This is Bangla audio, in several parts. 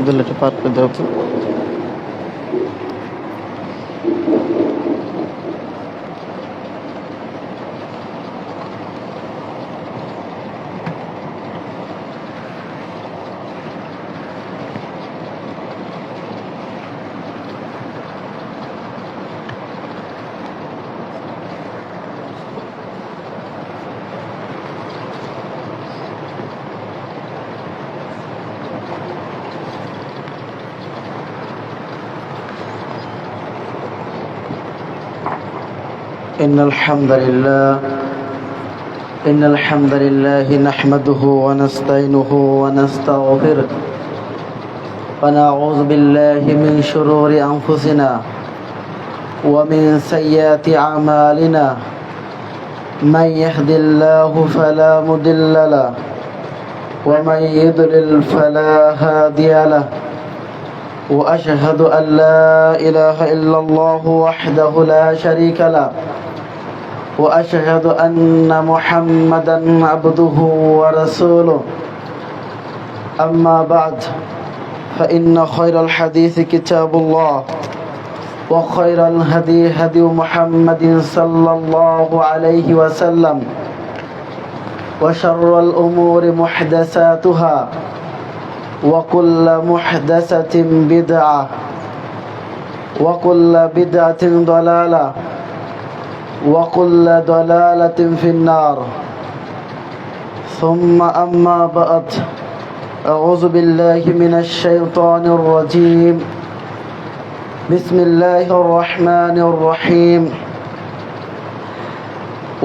দিল্লিটা পার করে দেওয়া তো। إن الحمد لله نحمده ونستعينه ونستغفره ونعوذ بالله من شرور أنفسنا ومن سيئات أعمالنا من يهد الله فلا مضل له ومن يضلل فلا هادي له وأشهد أن لا إله إلا الله وحده لا شريك له وأشهد أن محمدا عبده ورسوله أما بعد فإن خير الحديث كتاب الله وخير الهدي هدي محمد صلى الله عليه وسلم وشر الأمور محدثاتها وكل محدثة بدعة وكل بدعة ضلالة وكل ضلالة في النار ثم أما بعد أعوذ بالله من الشيطان الرجيم بسم الله الرحمن الرحيم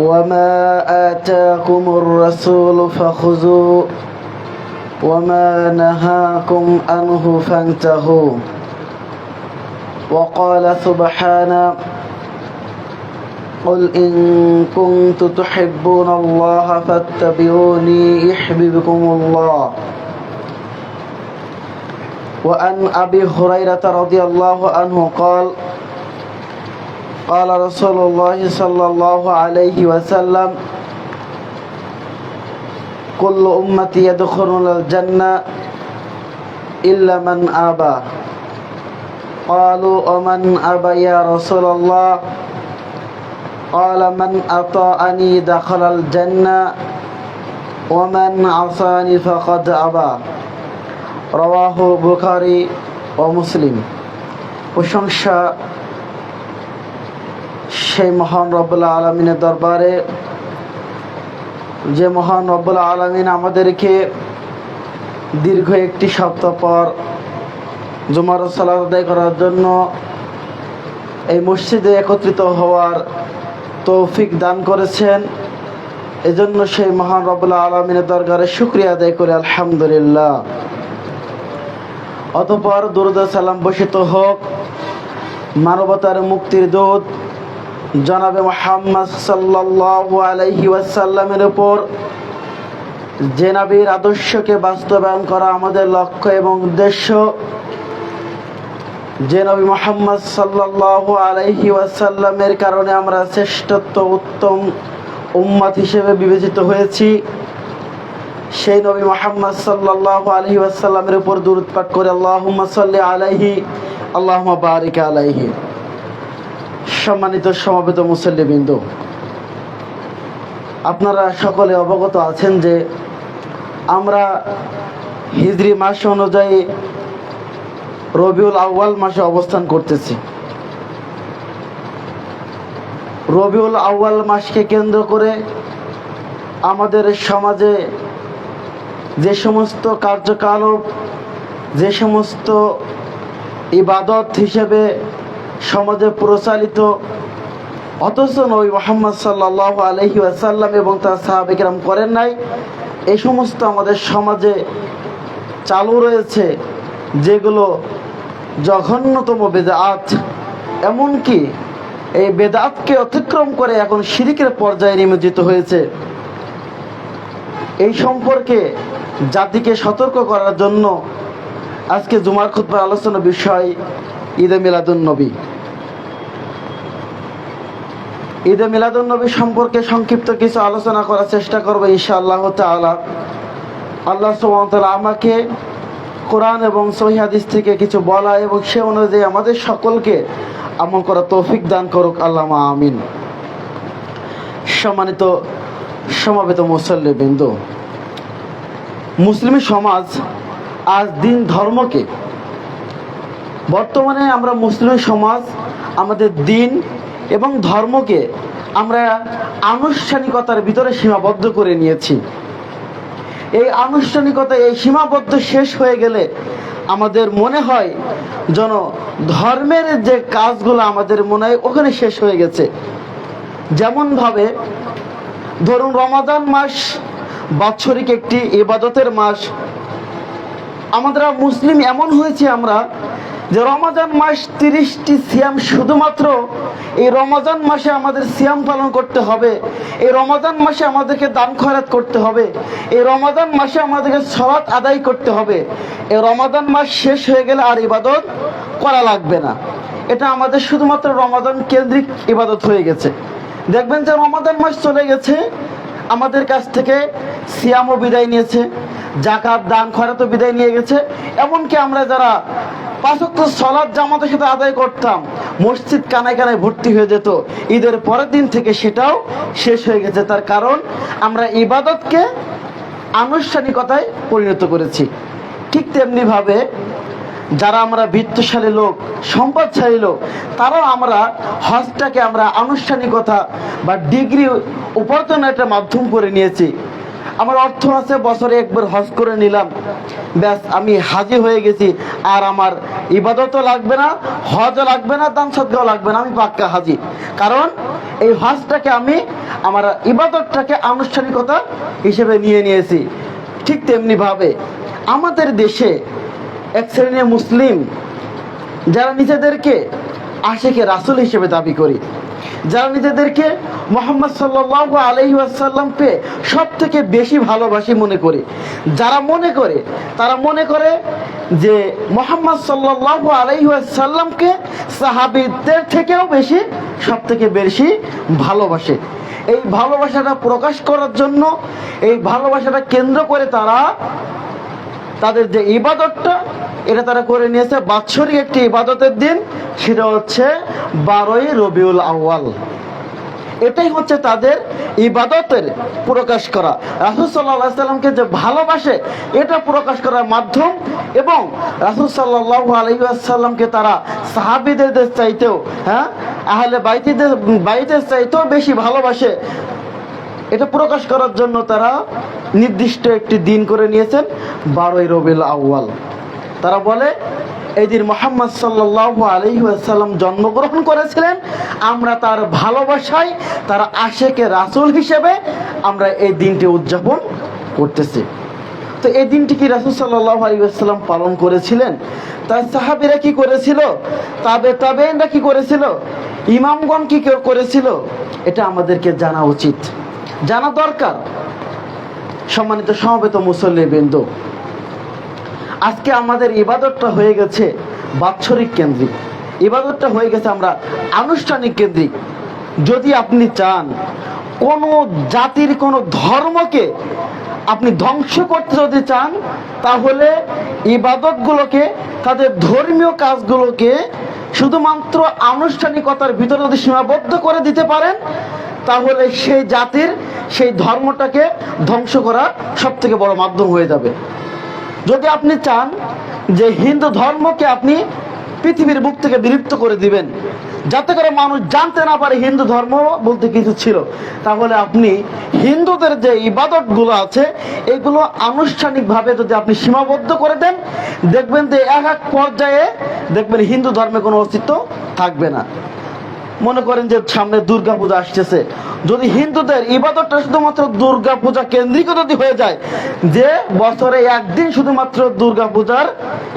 وما آتاكم الرسول فخذوه وما نهاكم عنه فانتهوا وقال سبحانه قل إن كنتم تحبون الله فاتبعوني يحببكم الله وعن أبي هريرة رضي الله عنه قال قال رسول الله صلى الله عليه وسلم كل أمتي يدخلون الجنة إلا من أبى قالوا ومن أبى يا رسول الله قال من أطاعني دخل الجنة ومن عصاني فقد أبى رواه البخاري ومسلم প্রশংসা সেই মহান রব্বুল আলামিনের দরবারে যে মহান রব্বুল আলামিন আমাদেরকে দীর্ঘ একটি সপ্তাহ পর জুমার সালাত আদায় করার জন্য এই মসজিদে একত্রিত হওয়ার তৌফিক দান করেছেন। এজন্য সেই মহান রব্বুল আলামিনের দরবারে শুকরিয়া আদায় করে আলহামদুলিল্লাহ। অতঃপর দুরূদ ও সালাম বর্ষিত হোক মানবতার মুক্তির দূত জনাবে মুহাম্মদ সাল্লাল্লাহু আলাইহি ওয়াসাল্লামের উপর, যে নবীর আদর্শকে বাস্তবায়ন করা আমাদের লক্ষ্য এবং উদ্দেশ্য, যে নবী মুহাম্মদ সাল্লাল্লাহু আলাইহি ওয়াসাল্লামের কারণে আমরা শ্রেষ্ঠত্ব উত্তম উম্মত হিসেবে বিবেচিত হয়েছি, সেই নবী মুহাম্মদ সাল্লাল্লাহু আলাইহি ওয়াসাল্লামের উপর দুরূদ পাঠ করে আল্লাহুম্মা সাল্লি আলাইহি আল্লাহুম্মা বারিক আলাইহি। সম্মানিত সমবেত মুসল্লিবৃন্দ, আপনারা সকলে অবগত আছেন যে আমরা হিজরি মাস অনুযায়ী রবিউল আউয়াল মাসে অবস্থান করতেছি। রবিউল আউয়াল মাসকে কেন্দ্র করে আমাদের সমাজে যে সমস্ত কার্যকলাপ, যে সমস্ত ইবাদত হিসেবে সমাজে প্রচলিত, অথচ নবী মুহাম্মদ সাল্লাল্লাহু আলাইহি ওয়াসাল্লাম এবং তার সাহাবা কিরাম করেন নাই, এই সমস্ত আমাদের সমাজে চালু রয়েছে, যেগুলো জঘন্যতম বেদাত। এমনকি এই বেদাতকে অতিক্রম করে এখন শিরকের পর্যায়ে নিমজ্জিত হয়েছে। এই সম্পর্কে জাতিকে সতর্ক করার জন্য আজকে জুমার খুতবার আলোচনার বিষয় ঈদে মিলাদুন নবী। ঈদে মিলাদুন নবী সম্পর্কে সংক্ষিপ্ত কিছু আলোচনা করার চেষ্টা করব ইনশাআল্লাহ তাআলা। আল্লাহ সুবহানাহু ওয়া তাআলা আমাকে কোরআন এবং সহিহ হাদিস থেকে কিছু বলা এবং সে অনুযায়ী আমাদের সকলকে আমল করা তৌফিক দান করুক, আল্লাহুম্মা আমিন। সম্মানিত সমাবেত মুসল্লিবৃন্দ, মুসলিম সমাজ আজ দিন ধর্মকে, বর্তমানে আমরা মুসলিম সমাজ আমাদের দিন এবং ধর্মকে আমরা আনুষ্ঠানিকতার ভিতরে সীমাবদ্ধ করে নিয়েছি। এই আনুষ্ঠানিকতা, এই সীমাবদ্ধ শেষ হয়ে গেলে আমাদের মনে হয় যেন ধর্মের যে কাজগুলো আমাদের মনে হয় ওখানে শেষ হয়ে গেছে। যেমনভাবে ধরুন রমাদান মাস বাৎসরিক একটি ইবাদতের মাস। আমরা মুসলিম এমন হয়েছে আমরা যে রমাদান মাস 30টি সিয়াম, শুধুমাত্র এই রমাদান মাসে আমাদের সিয়াম পালন করতে হবে, এই রমাদান মাসে আমাদেরকে দান খয়রাত করতে হবে, এই রমাদান মাসে আমাদেরকে সালাত আদায় করতে হবে। এই রমাদান মাস শেষ হয়ে গেলে আর ইবাদত করা লাগবে না। এটা আমাদের শুধুমাত্র রমাদান কেন্দ্রিক ইবাদত হয়ে গেছে। দেখবেন যে রমাদান মাস চলে গেছে, আমাদের কাছ থেকে সিয়ামও বিদায় নিয়েছে, যাকাত দান খয়রাতও বিদায় নিয়ে গেছে। এমনকি আমরা যারা 5 ওয়াক্ত সালাত জামাতের সাথে আদায় করতাম, মসজিদ কানায় কানায় ভর্তি হয়ে যেত, ঈদের পরের দিন থেকে সেটাও শেষ হয়ে গেছে। তার কারণ আমরা ইবাদতকে আনুষ্ঠানিকতায় পরিণত করেছি। ঠিক তেমনিভাবে যারা আমরা বিত্তশালী লোক, সম্পদশালী লোক, তারাও আমরা হজটাকে আমরা আনুষ্ঠানিকতা বা ডিগ্রি উপার্জনের একটা মাধ্যম করে নিয়েছি। আমার অর্থ আছে, বছরে একবার হজ করে নিলাম, ব্যাস আমি হাজি হয়ে গেছি, আর আমার ইবাদতও লাগবে না, হজও লাগবে না, দান সদকাও লাগবে না, আমি পাক্কা হাজি। কারণ এই হজটাকে আমি আমার ইবাদতটাকে আনুষ্ঠানিকতা হিসেবে নিয়ে নিয়েছি। ঠিক তেমনিভাবে আমাদের দেশে এক শ্রেণীর মুসলিম যারা নিজেদেরকে আশিকে রাসূল হিসেবে দাবি করি, যারা নিজেদেরকে মুহাম্মদ সাল্লাল্লাহু আলাইহি ওয়াসাল্লামকে সব থেকে বেশি ভালোবাসি মনে করে, যারা মনে করে, তারা মনে করে যে মুহাম্মদ সাল্লাল্লাহু আলাইহি ওয়াসাল্লামকে সাহাবীদের থেকেও বেশি, সব থেকে বেশি ভালোবাসে। এই ভালোবাসাটা প্রকাশ করার জন্য, এই ভালোবাসাটা কেন্দ্র করে তারা তাদের যে ইবাদতটা, এটা তারা করে নিয়েছে বাৎসরিক একটি ইবাদতের দিন, সেটা হচ্ছে 12ই রবিউল আউয়াল। এটাই হচ্ছে তাদের ইবাদতের প্রকাশ করা, রাসূল সাল্লাল্লাহু আলাইহি ওয়াসাল্লামকে যে ভালোবাসে এটা প্রকাশ করার মাধ্যম। এবং রাসূল সাল্লাল্লাহু আলাইহি ওয়াসাল্লামকে তারা সাহাবীদের চাইতেও, আহলে বাইতের চাইতেও বেশি ভালোবাসে। এটা প্রকাশ করার জন্য তারা নির্দিষ্ট একটি দিন করে নিয়েছেন 12ই রবিউল আউয়াল। তারা বলে এই দিন মুহাম্মদ সাল্লাল্লাহু আলাইহি ওয়াসাল্লাম জন্মগ্রহণ করেছিলেন, আমরা তার ভালোবাসায়, তার আশিকে রাসূল হিসেবে আমরা এই দিনটি উদযাপন করতেছি। তো এই দিনটি কি রাসূল সাল্লাল্লাহু আলাইহি ওয়াসাল্লাম পালন করেছিলেন? তার সাহাবীরা কি করেছিল? তাবেঈনরা কি করেছিল? ইমামগণ কি করেছিল? এটা আমাদেরকে জানা উচিত, জানা দরকার। সম্মানিত সমবেত মুসল্লিবৃন্দ, আজকে আমাদের ইবাদতটা হয়ে গেছে বাৎসরিক কেন্দ্রিক, ইবাদতটা হয়ে গেছে আমরা আনুষ্ঠানিক কেন্দ্রিক। যদি আপনি চান কোনো জাতির কোনো ধর্মকে আপনি ধ্বংস করতে যদি চান, তাহলে ইবাদতগুলোকে, তাদের ধর্মীয় কাজগুলোকে শুধুমাত্র আনুষ্ঠানিকতার ভিতরে যদি সীমাবদ্ধ করে দিতে পারেন, তাহলে সেই জাতির, সেই ধর্মটাকে ধ্বংস করা সব থেকে বড় মাধ্যম হয়ে যাবে। যদি আপনি চান যে হিন্দু ধর্মকে আপনি পৃথিবীর বুক থেকে বিলুপ্ত করে দিবেন, যাতে করে মানুষ জানতে না পারে হিন্দু ধর্ম বলতে কিছু ছিল, তাহলে আপনি হিন্দুদের যে ইবাদতগুলো আছে এগুলো আনুষ্ঠানিকভাবে যদি আপনি সীমাবদ্ধ করে দেন, দেখবেন যে এক পর্যায়ে দেখবেন হিন্দু ধর্মে কোনো অস্তিত্ব থাকবে না। মনে করেন যে সামনে দুর্গা পূজা আসতেছে, যদি হিন্দুদের ইবাদতটা শুধুমাত্র দুর্গা পূজা কেন্দ্রিক যদি হয়ে যায়, যে বছরে একদিন শুধুমাত্র দুর্গা পূজার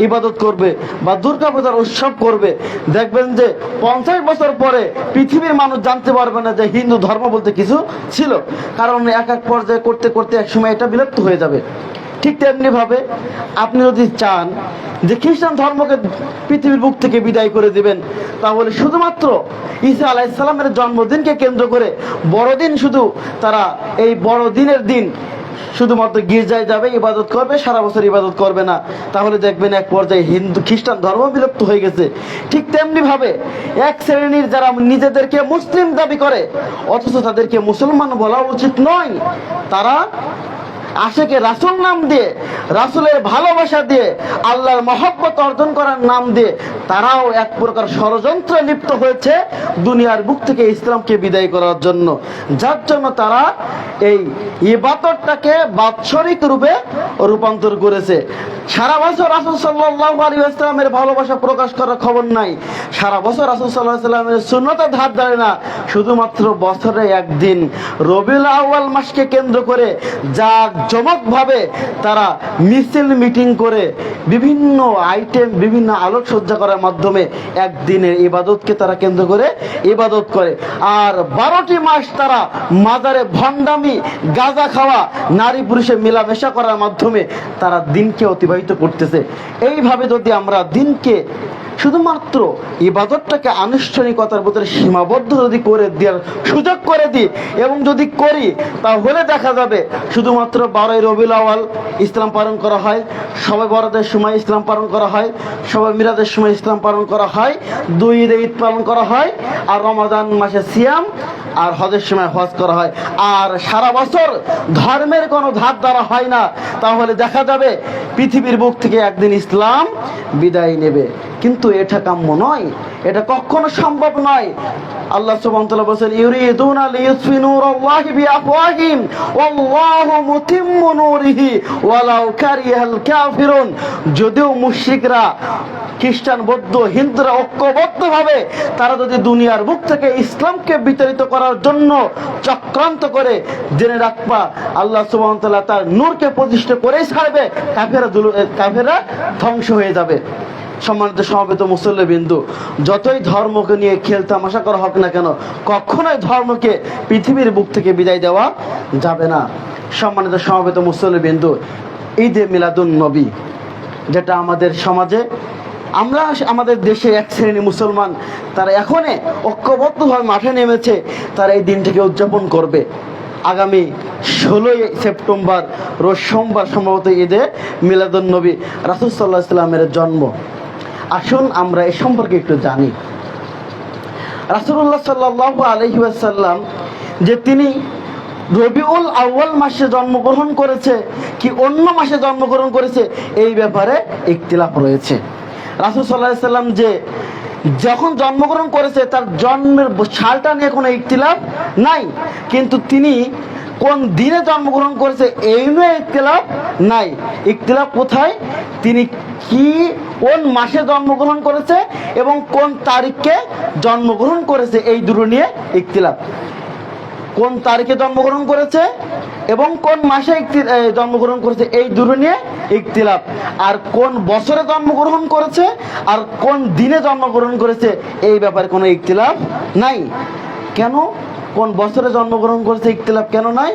ইবাদত করবে বা দুর্গা পূজার উৎসব করবে, দেখবেন যে 50 বছর পরে পৃথিবীর মানুষ জানতে পারবে না যে হিন্দু ধর্ম বলতে কিছু ছিল। কারণ এক পর্যায়ে করতে করতে একসময় এটা বিলুপ্ত হয়ে যাবে। ঠিক তেমনি ভাবে আপনি যদি চান যে খ্রিস্টান ধর্মকে পৃথিবীর বুক থেকে বিদায় করে দিবেন, তাহলে শুধুমাত্র ঈসা আলাইহিস সালামের জন্মদিনকে কেন্দ্র করে বড়দিন, শুধু তারা এই বড়দিনের দিন শুধুমাত্র গির্জায় যাবে, ইবাদত করবে, সারা বছর ইবাদত করবে না, তাহলে দেখবেন এক পর্যায়ে হিন্দু খ্রিস্টান ধর্ম বিলুপ্ত হয়ে গেছে। ঠিক তেমনি ভাবে এক শ্রেণীর যারা নিজেদেরকে মুসলিম দাবি করে অথচ তাদেরকে মুসলমান বলা উচিত নয়, তারা আশেকে রাসূল নাম দিয়ে, রাসূলের ভালোবাসা দিয়ে, আল্লাহর মহব্বত অর্জন করার নাম দিয়ে তারাও এক প্রকার ষড়যন্ত্রে লিপ্ত হয়েছে দুনিয়ার বুক থেকে ইসলামকে বিদায় করার জন্য, যার জন্য তারা এই ইবাদতটাকে বাৎসরিক রূপে রূপান্তর করেছে। সারা বছর রাসূল সাল্লাল্লাহু আলাইহি ওয়াসাল্লামের ভালোবাসা প্রকাশ করার খবর নাই, সারা বছর রাসূল সাল্লাল্লাহু আলাইহি ওয়াসাল্লামের সুন্নতের ধার ধারে না, শুধুমাত্র বছরে একদিন রবিউল আউয়াল মাসকে কেন্দ্র করে জাঁকজমকভাবে তারা মিছিল মিটিং করে বিভিন্ন আইটেম, বিভিন্ন আলোকসজ্জা করার মাধ্যমে একদিনের ইবাদতকে তারা কেন্দ্র করে ইবাদত করে। আর 12টি মাস তারা মাজারে ভণ্ডামি, গাঁজা খাওয়া, নারী পুরুষে মেলামেশা করার মাধ্যমে তারা দিনকে অতিবাহিত করতেছে। এইভাবে যদি আমরা দিনকে শুধুমাত্র ইবাদতটাকে আনুষ্ঠানিকতার ভিতরে সীমাবদ্ধ যদি করে দেওয়ার সুযোগ করে দিই এবং যদি করি, তাহলে দেখা যাবে শুধুমাত্র 12ই রবিউল আউয়াল ইসলাম পালন করা হয়, সবে বরাতের সময় ইসলাম পালন করা হয়, সবে মিলাদের সময় ইসলাম পালন করা হয়, 2 ঈদে ঈদ পালন করা হয়, আর রমাদান মাসে সিয়াম, আর হজের সময় হজ করা হয়, আর সারা বছর ধর্মের কোনো ধার দ্বারা হয় না, তাহলে দেখা যাবে পৃথিবীর বুক থেকে একদিন ইসলাম বিদায় নেবে। কিন্তু এটা কাম্য নয়, এটা কখনো সম্ভব নয়। আল্লাহ সুবহানাহু ওয়া তাআলা বলেন, ইউরিদুনা লিইউতফি নূরাল্লাহি বিআফওয়াহিহিম ওয়াল্লাহু মুতিম্মু নূরিহি ওয়ালাউ কারিহাল কাফিরুন। যদিও মুশরিকরা, খ্রিস্টান, বৌদ্ধ, হিন্দুরা ঐক্যবদ্ধভাবে তারা যদি দুনিয়ার বুক থেকে ইসলামকে বিতাড়িত করার জন্য চক্রান্ত করে, জেনে রাখবা আল্লাহ সুবহানাহু ওয়া তাআলা তার নূরকে প্রতিষ্ঠা করেই ছাড়বে, কাফেররা ধ্বংস হয়ে যাবে। সম্মানিত সমবেত মুসল্লিবৃন্দ, যতই ধর্মকে নিয়ে খেলতামাশা করা হোক না কেন, কখনোই ধর্মকে পৃথিবীর বুক থেকে বিদায় দেওয়া যাবে না। সম্মানিত সমবেত মুসল্লিবৃন্দ, ঈদে মিলাদুন নবী, যেটা আমাদের সমাজে, আমরা আমাদের দেশে এক শ্রেণী মুসলমান তারা এখনই ঐক্যবদ্ধভাবে মাঠে নেমেছে, তারা এই দিনটিকে উদযাপন করবে। আগামী 16ই সেপ্টেম্বর রোজ সোমবার সম্ভবত ঈদে মিলাদুন নবী, রাসূল সাল্লাল্লাহু আলাইহি ওয়াসাল্লামের জন্ম। আসুন আমরা এই সম্পর্কে একটু জানি। রাসূলুল্লাহ সাল্লাল্লাহু আলাইহি ওয়াসাল্লাম যে তিনি রবিউল আউয়াল মাসে জন্মগ্রহণ করেছে কি অন্য মাসে জন্মগ্রহণ করেছে, এই ব্যাপারে ইখতিলাফ রয়েছে। রাসূল সাল্লাল্লাহু আলাইহি ওয়াসাল্লাম যে যখন জন্মগ্রহণ করেছে তার জন্মের সালটা নিয়ে কোনো ইখতিলাফ নাই, কিন্তু তিনি কোন দিনে জন্মগ্রহণ করেছে এই নিয়ে ইখতিলাফ নাই। ইখতিলাফ কোথায়? তিনি কোন মাসে জন্মগ্রহণ করেছে এবং কোন তারিখে জন্মগ্রহণ করেছে, এই দুটো নিয়ে ইখতিলাফ। কোন তারিখে জন্মগ্রহণ করেছে এবং কোন মাসে জন্মগ্রহণ করেছে, এই দুটো নিয়ে ইখতিলাফ। আর কোন বছরে জন্মগ্রহণ করেছে আর কোন দিনে জন্মগ্রহণ করেছে, এই ব্যাপারে কোনো ইখতিলাফ নাই। কেন? কোন বছরে জন্মগ্রহণ করেছে ইখতিলাফ কেন নাই?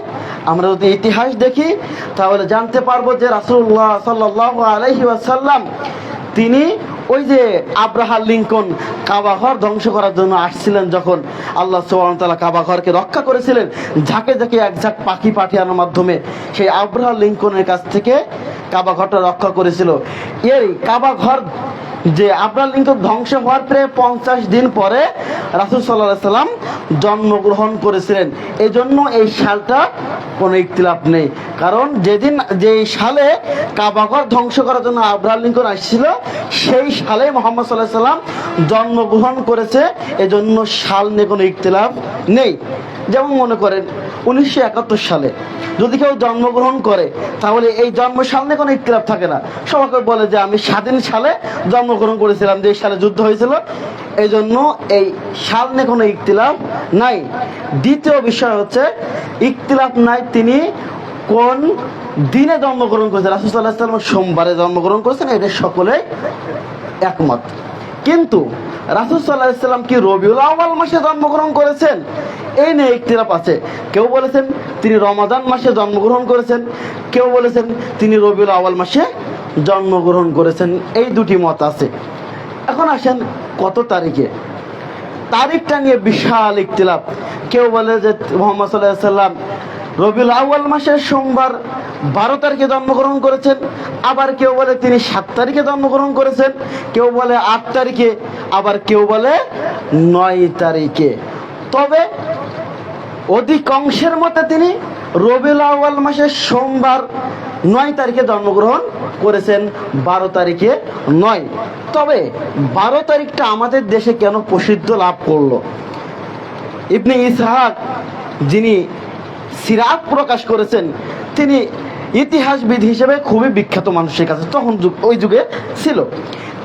আমরা যদি ইতিহাস দেখি তাহলে জানতে পারবো যে রাসূলুল্লাহ সাল্লাল্লাহু আলাইহি ওয়াসাল্লাম তিনি ওই যে আব্রাহাম লিঙ্কন কাবা ঘর ধ্বংস করার জন্য আসছিলেন, যখন আল্লাহ সুবহানাহু ওয়া তাআলা কাবা ঘরকে রক্ষা করেছিলেন ঝাঁকে ঝাঁকে এক ঝাঁক পাখি পাঠানোর মাধ্যমে, সেই আব্রাহাম লিঙ্কনের কাছ থেকে কাবা ঘরটা রক্ষা করেছিল। এই কাবা ঘর যে আব্রাহাম লিঙ্কন ধ্বংস হওয়ার প্রায় 50 দিন পরে রাসূল সাল্লাল্লাহু আলাইহি ওয়াসাল্লাম জন্মগ্রহণ করেছিলেন। এই জন্য এই সালটা কোনো ইখতিলাফ নেই, কারণ যেই সালে কাবা ঘর ধ্বংস করার জন্য আব্রাহাম লিঙ্কন আসছিল সেই সালে মুহাম্মদ সাল্লাল্লাহু আলাইহি ওয়াসাল্লাম জন্মগ্রহণ করেছে, এজন্য সাল নিয়ে কোনো ইখতিলাফ নেই। যেমন মনে করেন 1971 সালে যদি কেউ জন্মগ্রহণ করে তাহলে এই জন্ম সাল নিয়ে কোনো ইখতিলাফ থাকে না। সবাইকে বলে যে আমি স্বাধীন সালে জন্মগ্রহণ করেছিলাম, যে সালে যুদ্ধ হয়েছিল, এই জন্য এই সাল নিয়ে কোনো ইখতিলাফ নাই। দ্বিতীয় বিষয় হচ্ছে ইখতিলাফ নাই তিনি কোন দিনে জন্মগ্রহণ করেছেন। রাসূল সাল্লাল্লাহু আলাইহি ওয়াসাল্লাম সোমবারে জন্মগ্রহণ করেছেন, এটা সকলেই একমত। কিন্তু রাসূল সাল্লাল্লাহু আলাইহি ওয়াসাল্লাম কি রবিউল আউয়াল মাসে জন্মগ্রহণ করেছেন, এই নিয়ে ইখতিলাফ আছে। কেউ বলেছেন তিনি রমাদান মাসে জন্মগ্রহণ করেছেন, কেউ বলেছেন তিনি রবিউল আউয়াল মাসে জন্মগ্রহণ করেছেন, এই দুটি মত আছে। এখন আসেন কত তারিখে, তারিখটা নিয়ে বিশাল ইখতিলাফ। কেউ বলে যে মুহাম্মদ সাল্লাল্লাহু আলাইহি ওয়াসাল্লাম রবিউল আউয়াল মাসের সোমবার 12 তারিখে জন্মগ্রহণ করেছেন, আবার কেউ বলে তিনি 7 তারিখে জন্মগ্রহণ করেছেন, কেউ বলে 8 তারিখে, আবার কেউ বলে 9 তারিখে। তবে অধিকাংশের মতে তিনি রবিউল আউয়াল মাসের সোমবার 9 তারিখে জন্মগ্রহণ করেছেন, 12 তারিখে নয়। তবে 12 তারিখটা আমাদের দেশে কেন প্রসিদ্ধ লাভ করলো? ইবনে ইসহাক, যিনি সিরাত প্রকাশ করেছেন, তিনি ইতিহাসবিদ হিসেবে খুবই বিখ্যাত মানুষের কাছে, তখন ওই যুগে ছিল।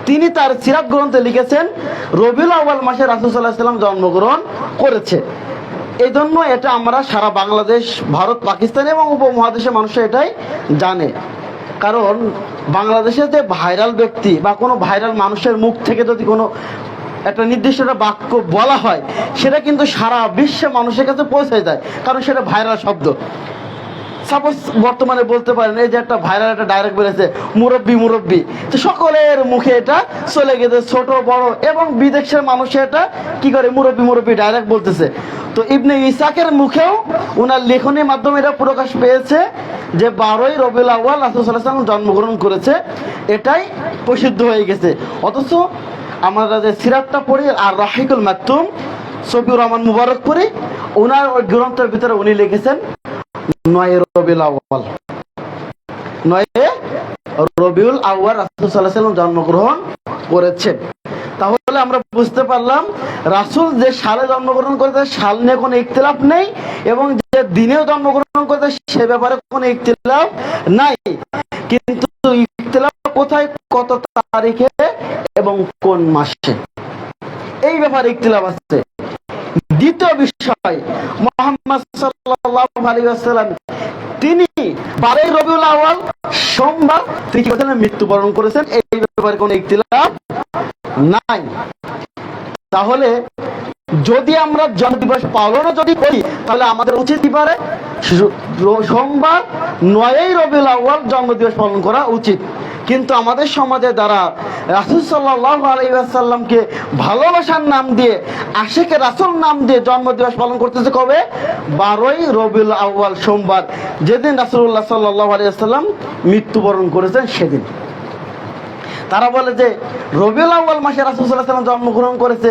তিনি তার সিরাত গ্রন্থে লিখেছেন রবিউল আউয়াল মাসে রাসূল সাল্লাল্লাহু আলাইহি ওয়াসাল্লাম জন্মগ্রহণ করেছে। এই জন্য এটা আমরা সারা বাংলাদেশ, ভারত, পাকিস্তান এবং উপমহাদেশের মানুষ এটাই জানে। কারণ বাংলাদেশে যে ভাইরাল ব্যক্তি বা কোনো ভাইরাল মানুষের মুখ থেকে যদি কোনো একটা নির্দিষ্ট বাক্য বলা হয়, সেটা কিন্তু সারা বিশ্বের মানুষের কাছে পৌঁছে যায়, কারণ সেটা ভাইরাল শব্দ। সাপোজ বর্তমানে বলতে পারেন এই যে একটা ভাইরাল একটা ডায়লগ বেরিয়েছে, মুরব্বি মুরব্বি, তো সকলের মুখে এটা চলে গেছে, ছোট বড় এবং বিদেশের মানুষ এটা কি করে মুরব্বি মুরব্বি ডায়লগ বলতেছে। তো ইবনে ইসাকের মুখেও ওনার লেখনের মাধ্যমে এটা প্রকাশ পেয়েছে যে 12ই রবিউল আউয়াল রাসূল সাল্লাল্লাহু আলাইহি ওয়াসাল্লাম জন্মগ্রহণ করেছে, এটাই প্রসিদ্ধ হয়ে গেছে। অথচ আমরা যে সিরাতটা পড়ি আর রাহিকুল মাকতুম সফিউর রহমান মুবারক পড়ি, ওনার ওই গ্রন্থের ভিতরে উনি লিখেছেন 9 রবিউল আউয়াল, 9 রবিউল আউয়াল রাসূল সাল্লাল্লাহু আলাইহি ওয়াসাল্লাম জন্মগ্রহণ করেছেন। তাহলে আমরা বুঝতে পারলাম রাসূল যে সালে জন্মগ্রহণ করেছে সাল নিয়ে কোনো ইখতিলাফ নেই, এবং যে দিনেও জন্মগ্রহণ করেছে সে ব্যাপারে কোনো ইখতিলাফ নাই। কিন্তু ইখতিলাফ কোথায়, কত তারিখে এবং কোন মাসে, এই ব্যাপারে ইখতিলাফ আছে। দ্বিতীয় বিষয়, মুহাম্মদ সাল্লাল্লাহু আলাইহি ওয়াসাল্লাম তিনি 12 রবিউল আউয়াল সোমবার তিনি কি করেছেন, মৃত্যুবরণ করেছেন, এই ব্যাপারে কোনো ইখতিলাফ নাই। তাহলে যদি আমরা জন্মদিবস পালনও যদি করি, তাহলে আমাদের উচিত পারে সোমবার 9 রবিউল আউয়াল জন্মদিবস পালন করা উচিত। কিন্তু আমাদের সমাজে যারা রাসূল সাল্লাল্লাহু আলাইহি ওয়াসাল্লামকে ভালোবাসার নাম দিয়ে, আশিকে রাসূল নাম দিয়ে জন্মদিবস পালন করতেছে কবে, 12ই রবিউল আউয়াল সোমবার, যেদিন রাসূলুল্লাহ সাল্লাল্লাহু আলাইহি ওয়াসাল্লাম মৃত্যুবরণ করেছেন সেদিন। তারা বলে যে রবিউল আউয়াল মাসে রাসূল সাল্লাল্লাহু আলাইহি ওয়াসাল্লাম জন্মগ্রহণ করেছে,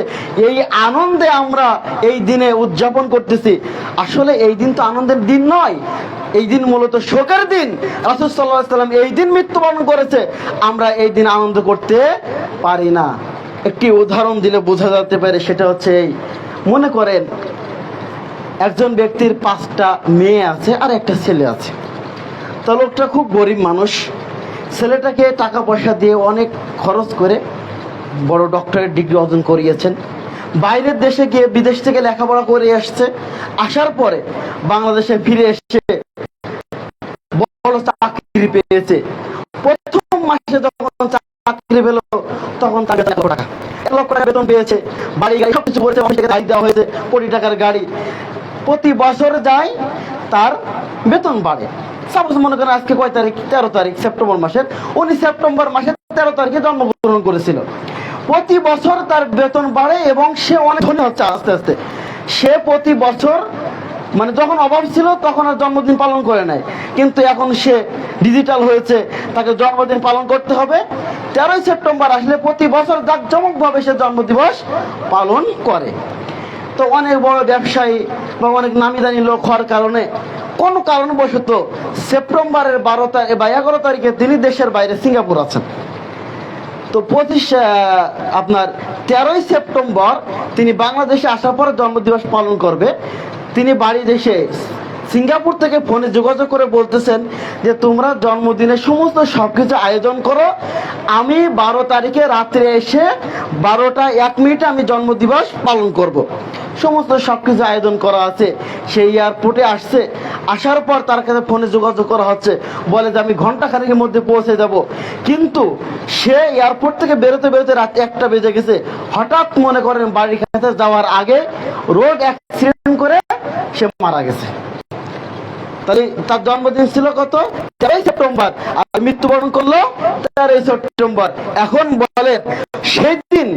এই আনন্দে আমরা এই দিনে উদযাপন করতেছি। আসলে এই দিন তো আনন্দের দিন নয়, এই দিন মূলত শোকের দিন। রাসূল সাল্লাল্লাহু আলাইহি ওয়াসাল্লাম এই দিন মৃত্যুবরণ করেছে, আমরা এই দিন আনন্দ করতে পারি না। একটি উদাহরণ দিলে বোঝা যেতে পারে, সেটা হচ্ছে এই, মনে করেন একজন ব্যক্তির 5টা মেয়ে আছে আর একটা ছেলে আছে। তো লোকটা খুব গরিব মানুষ, ছেলেটাকে টাকা পয়সা দিয়ে অনেক খরচ করে বড় ডক্টরেট ডিগ্রি অর্জন করিয়েছেন, বাইরের দেশে গিয়ে বিদেশ থেকে লেখাপড়া করে আসছে, আসার পরে বাংলাদেশে ফিরে এসে বড় চাকরি পেয়েছে। প্রথম মাসে যখন চাকরি পেল তখন তাকে 1 লক্ষ টাকা বেতন পেয়েছে, বাড়ি গাড়ি সবকিছু করেছে, মানুষকে দায়িত্ব দেওয়া হয়েছে, কোটি টাকার গাড়ি। প্রতি বছর যায় তার বেতন বাড়ে। সাপোজ মনে করেন আজকে কয় তারিখ, 13 তারিখ সেপ্টেম্বর মাসের, উনি সেপ্টেম্বর মাসের 13 তারিখে জন্মগ্রহণ করেছিল। প্রতি বছর তার বেতন বাড়ে এবং সে অনেক ধনী হচ্ছে আস্তে আস্তে। সে প্রতি বছর, মানে যখন অভাব ছিল তখন আর জন্মদিন পালন করে নাই, কিন্তু এখন সে ডিজিটাল হয়েছে, তাকে জন্মদিন পালন করতে হবে। 13ই সেপ্টেম্বর আসলে প্রতি বছর জাঁকজমকভাবে সে জন্মদিবস পালন করে। তো অনেক বড় ব্যবসায়ী বা অনেক নামি দামি লোক হওয়ার কারণে কোনো কারণবশত সেপ্টেম্বরের 12 বা 11 তারিখে তিনি দেশের বাইরে সিঙ্গাপুর আছেন। তো 13ই সেপ্টেম্বর তিনি বাংলাদেশে আসার পর জন্মদিবস পালন করবে। তিনি বাড়ি দেশে সিঙ্গাপুর থেকে ফোনে যোগাযোগ করে বলতেছেন যে তোমরা জন্মদিনের সমস্ত সবকিছু আয়োজন করো, আমি 12 তারিখে রাত্রে এসে 12টা 1 মিনিটে আমি জন্মদিবস পালন করব। সমস্ত সবকিছু আয়োজন করা আছে। সেই এয়ারপোর্টে আসছে, আসার পর তার কাছে ফোনে যোগাযোগ করা হচ্ছে, বলে যে আমি ঘন্টাখানেকের মধ্যে পৌঁছে যাব। কিন্তু সে এয়ারপোর্ট থেকে বেরোতে বেরোতে রাত 1টা বেজে গেছে। হঠাৎ মনে করেন বাড়ির কাছে যাওয়ার আগে রোড অ্যাক্সিডেন্ট করে সে মারা গেছে। তাহলে তার জন্মদিন ছিল কত, 13ই সেপ্টেম্বর, আর মৃত্যুবরণ করলো 13ই সেপ্টেম্বর। এখন বলে সেই দিন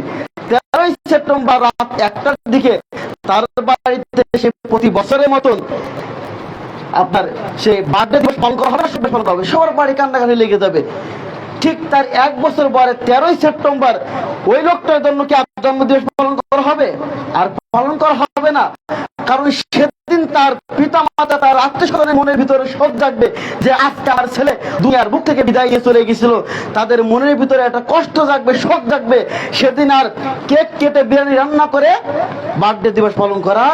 13ই সেপ্টেম্বর রাত 1টার দিকে তার বাড়িতে সে প্রতি বছরের মতন আপনার সেই বার্থডে দিবস পালন করা হবে, সব পালন করা হবে, সবার বাড়ি কান্নাকাটি লেগে যাবে। ঠিক তার 1 বছর পরে 13ই সেপ্টেম্বর ওই লোকটার জন্য কি জন্মদিবস পালন করা হবে? আর পালন করা হবে না। কারণ সেদিন তার পিতা মাতা, তার আত্মীয়স্বজনের মনের ভিতরে শোক জাগবে যে আজকে আমার ছেলে দুনিয়ার বুক থেকে বিদায় নিয়ে চলে গেছিল। তাদের মনের ভিতরে একটা কষ্ট জাগবে, শোক জাগবে। সেদিন আর কেক কেটে বিরিয়ানি রান্না করে বার্থডে দিবস পালন করা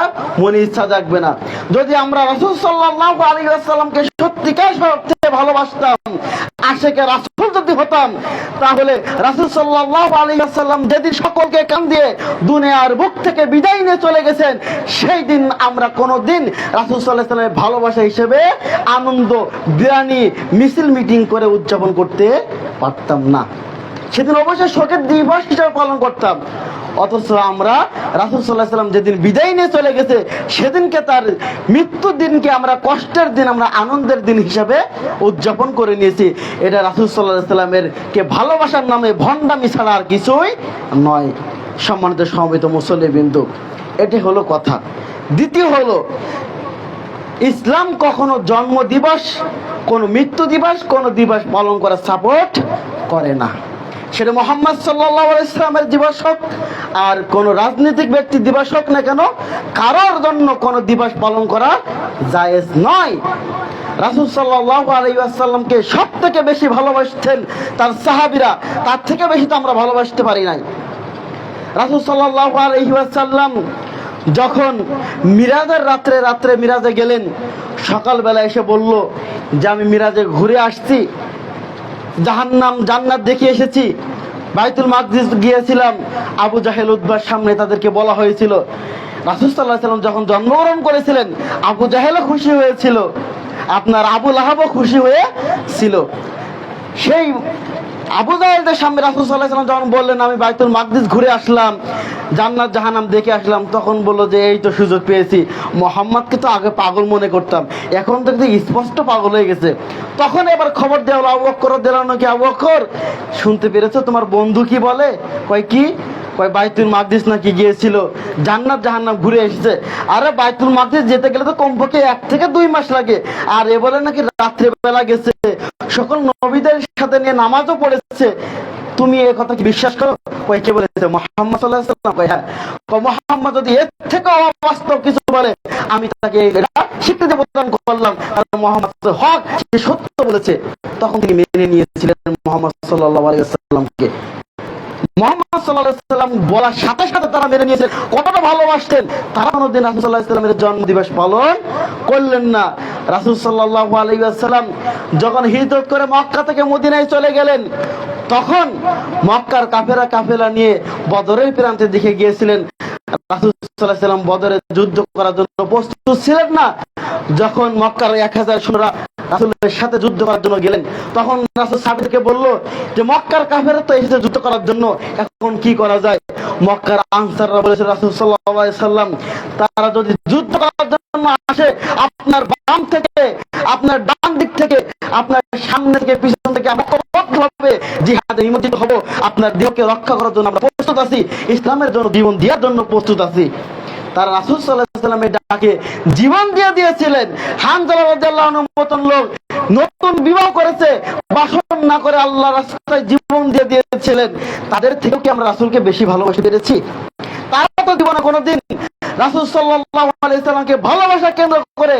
মনে ইচ্ছা জাগবে না। যদি আমরা রাসূল সাল্লাল্লাহু আলাইহি ওয়াসাল্লামকে সত্যিকার অর্থে ভালোবাসতাম, আশিকে রাসূল যদি হতাম, তাহলে রাসূল সাল্লাল্লাহু আলাইহি ওয়াসাল্লাম যেদিন সকলকে কান দিয়ে দুনিয়ার বুক থেকে বিদায় নিয়ে চলে গেছেন, সেই দিন আমরা কোনোদিন রাসূল সাল্লাল্লাহু আলাইহি ওয়াসাল্লামের ভালোবাসা হিসেবে আনন্দ বিরিয়ানি মিছিল মিটিং করে উদযাপন করতে পারতাম না। সেদিন অবশ্যই শোকের দিবস হিসেবে পালন করতাম। অথচ আমরা রাসূল সাল্লাল্লাহু আলাইহি ওয়াসাল্লাম যেদিন বিদায় নিয়ে চলে গেছে, সেদিনকে, তার মৃত্যুর দিনকে আমরা কষ্টের দিন, আমরা আনন্দের দিন হিসাবে উদযাপন করে নিয়েছি। এটা রাসূল সাল্লাল্লাহু আলাইহি ওয়াসাল্লামের কে ভালোবাসার নামে ভণ্ডামি ছাড়া আর কিছুই নয়। সম্মানিত সমবেত মুসল্লিবৃন্দ, এটি হলো কথা। দ্বিতীয় হলো, ইসলাম কখনো জন্ম দিবস, কোন মৃত্যু দিবস, কোন দিবস পালন করা সাপোর্ট করে না। সেটা মুহাম্মদ সাল্লাল্লাহু আলাইহি ওয়াসাল্লামের দিবস হোক আর কোন রাজনৈতিক ব্যক্তির দিবস হোক না কেন, কারোর জন্য কোন দিবস পালন করা জায়েজ নয়। রাসূল সাল্লাল্লাহু আলাইহি ওয়াসাল্লামকে সবথেকে বেশি ভালোবাসতেন তার সাহাবীরা, তার থেকে বেশি তো আমরা ভালোবাসতে পারি নাই। রাসূল সাল্লাল্লাহু আলাইহি ওয়াসাল্লাম যখন মিরাজের রাত্রে মিরাজে গেলেন, সকালবেলা এসে বলল যে আমি মিরাজে ঘুরে আসছি, জাহান্নাম জান্নাত দেখে এসেছি, বাইতুল মাকদিস গিয়েছিলাম। আবু জাহেল উতবার সামনে তাদেরকে বলা হয়েছিল। রাসূল সাল্লাল্লাহু আলাইহি ওয়াসাল্লাম যখন জন্মগ্রহণ করেছিলেন, আবু জাহেলও খুশি হয়েছিল, আপনার আবু লাহাবও খুশি হয়েছিল। সেই আবু জাহেলদের সামনে রাসূল সাল্লাল্লাহু আলাইহি ওয়াসাল্লাম যখন বললেন আমি বাইতুল মাকদিস ঘুরে আসলাম, জান্নাত জাহান্নাম দেখে আসলাম, তখন বলল যে এই তো সুযোগ পেয়েছি। মুহাম্মদকে তো আগে পাগল মনে করতাম, এখন তো স্পষ্ট পাগল হয়ে গেছে। তখন এবার খবর দেওয়া হলো, আবু বকর রাদিয়াল্লাহু আনহু, কি আবু বকর শুনতে পেরেছো তোমার বন্ধু কি বলে? কয় কি? কয় বাইতুল মাকদিস নাকি গিয়েছিল, জান্নাত জাহান্নাম ঘুরে এসেছে। আরে বাইতুল মাকদিস যেতে গেলে তো কমপক্ষে 1 থেকে 2 মাস লাগে, আর এ বলে নাকি রাত্রে বেলা গেছে, সকল নবীদের সাথে নিয়ে নামাজও পড়েছে। তুমি এই কথা কি বিশ্বাস করো? কয় কে বলেছে? মুহাম্মদ সাল্লাল্লাহু আলাইহি ওয়াসাল্লাম। কয় হ্যাঁ। মুহাম্মদ যদি এর থেকে অবাস্তব কিছু বলে, আমি তাকে এটা স্বীকৃতি প্রদান করলাম, কারণ মুহাম্মদ হক, সে সত্য বলেছে। তখন তিনি মেনে নিয়েছিলেন মুহাম্মদ সাল্লাল্লাহু আলাইহি ওয়াসাল্লামকে। মুহাম্মদ সাল্লাল্লাহু আলাইহি ওয়াসাল্লাম বলার সাথে সাথে তারা মেনে নিয়েছে। কতটা ভালোবাসতেন তারা! কোনদিন রাসূল সাল্লাল্লাহু আলাইহি ওয়াসাল্লামের জন্মদিবস পালন করলেন না। রাসূল সাল্লাল্লাহু আলাইহি ওয়াসাল্লাম যখন হিজরত করে মক্কা থেকে মদিনায় চলে গেলেন, তখন মক্কার কাফেলা নিয়ে বদরের প্রান্তের দিকে গিয়েছিলেন। রাসূল সাল্লাল্লাহু আলাইহি ওয়াসাল্লাম বদরে যুদ্ধ করার জন্য প্রস্তুত ছিলেন না। যখন মক্কার 1000 সৈন্যরা রাসূলের সাথে যুদ্ধ করার জন্য গেলেন, তখন রাসূল সাহাবীদেরকে বলল যে মক্কার কাফেররা তো এসেছে যুদ্ধ করার জন্য, এখন কি করা যায়? মক্কার আনসাররা বলেছে রাসূল সাল্লাল্লাহু আলাইহি ওয়াসাল্লাম, তারা যদি যুদ্ধ করার জন্য আসে, আপনার বাম থেকে, আপনার ডান দিক থেকে, আপনার সামনে থেকে, পিছন থেকে আমরা ঐক্যবদ্ধভাবে জিহাদে নিমজ্জিত হব। আপনার দেহকে রক্ষা করার জন্য আমরা প্রস্তুত আছি, ইসলামের জন্য জীবন দেওয়ার জন্য প্রস্তুত আছি। তারা রাসূল সাল্লাল্লাহু আলাইহি ওয়াসাল্লামের ডাকে জীবন দিয়েছিলেন। হানজালা রাদিয়াল্লাহু আনহু মতন লোক নতুন বিবাহ করেছে, বাসন না করে আল্লাহর রাস্তায় জীবন দিয়েছিলেন। তাদের থেকেও কি আমরা রাসূলকে বেশি ভালোবাসতে পেরেছি? তারা তো জীবনে কোনোদিন রাসূল সাল্লাল্লাহু আলাইহি ওয়াসাল্লামকে ভালোবাসা কেন্দ্র করে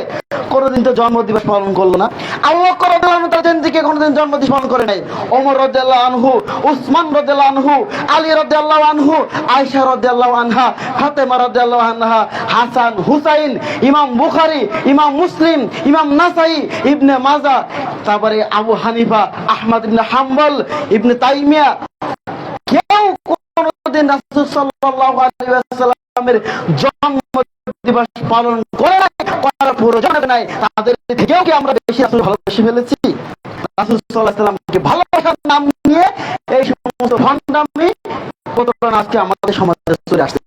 কোনোদিন তো জন্মদিবস পালন করলো না। আবু বকর রাদিয়াল্লাহু আনহু তার জিন্দেগিতে কোনোদিন জন্মদিবস পালন করে নাই। ওমর রাদিয়াল্লাহু আনহু, উসমান রাদিয়াল্লাহু আনহু, আলী রাদিয়াল্লাহু আনহু, আয়েশা রাদিয়াল্লাহু আনহা, ফাতেমা রাদিয়াল্লাহু আনহা, হাসান, হুসাইন, ইমাম বুখারী, ইমাম মুসলিম, ইমাম নাসাই, ইবনে মাজাহ, তারপরে আবু হানিফা, আহমদ ইবনে হাম্বল, ইবনে তাইমিয়া, কেউ কোনোদিন রাসূল সাল্লাল্লাহু আলাইহি ওয়াসাল্লামের জন্মদিবস পালন করে নাই, করার প্রয়োজন নাই। তাদের থেকেও কি আমরা বেশি রাসূল ভালোবেসে ফেলেছি? রাসূল সাল্লাল্লাহু আলাইহি ওয়াসাল্লামকে ভালোবাসার নাম নিয়ে এই সমস্ত ভণ্ডামি কতটা আজকে আমাদের সমাজে চলে আসছে।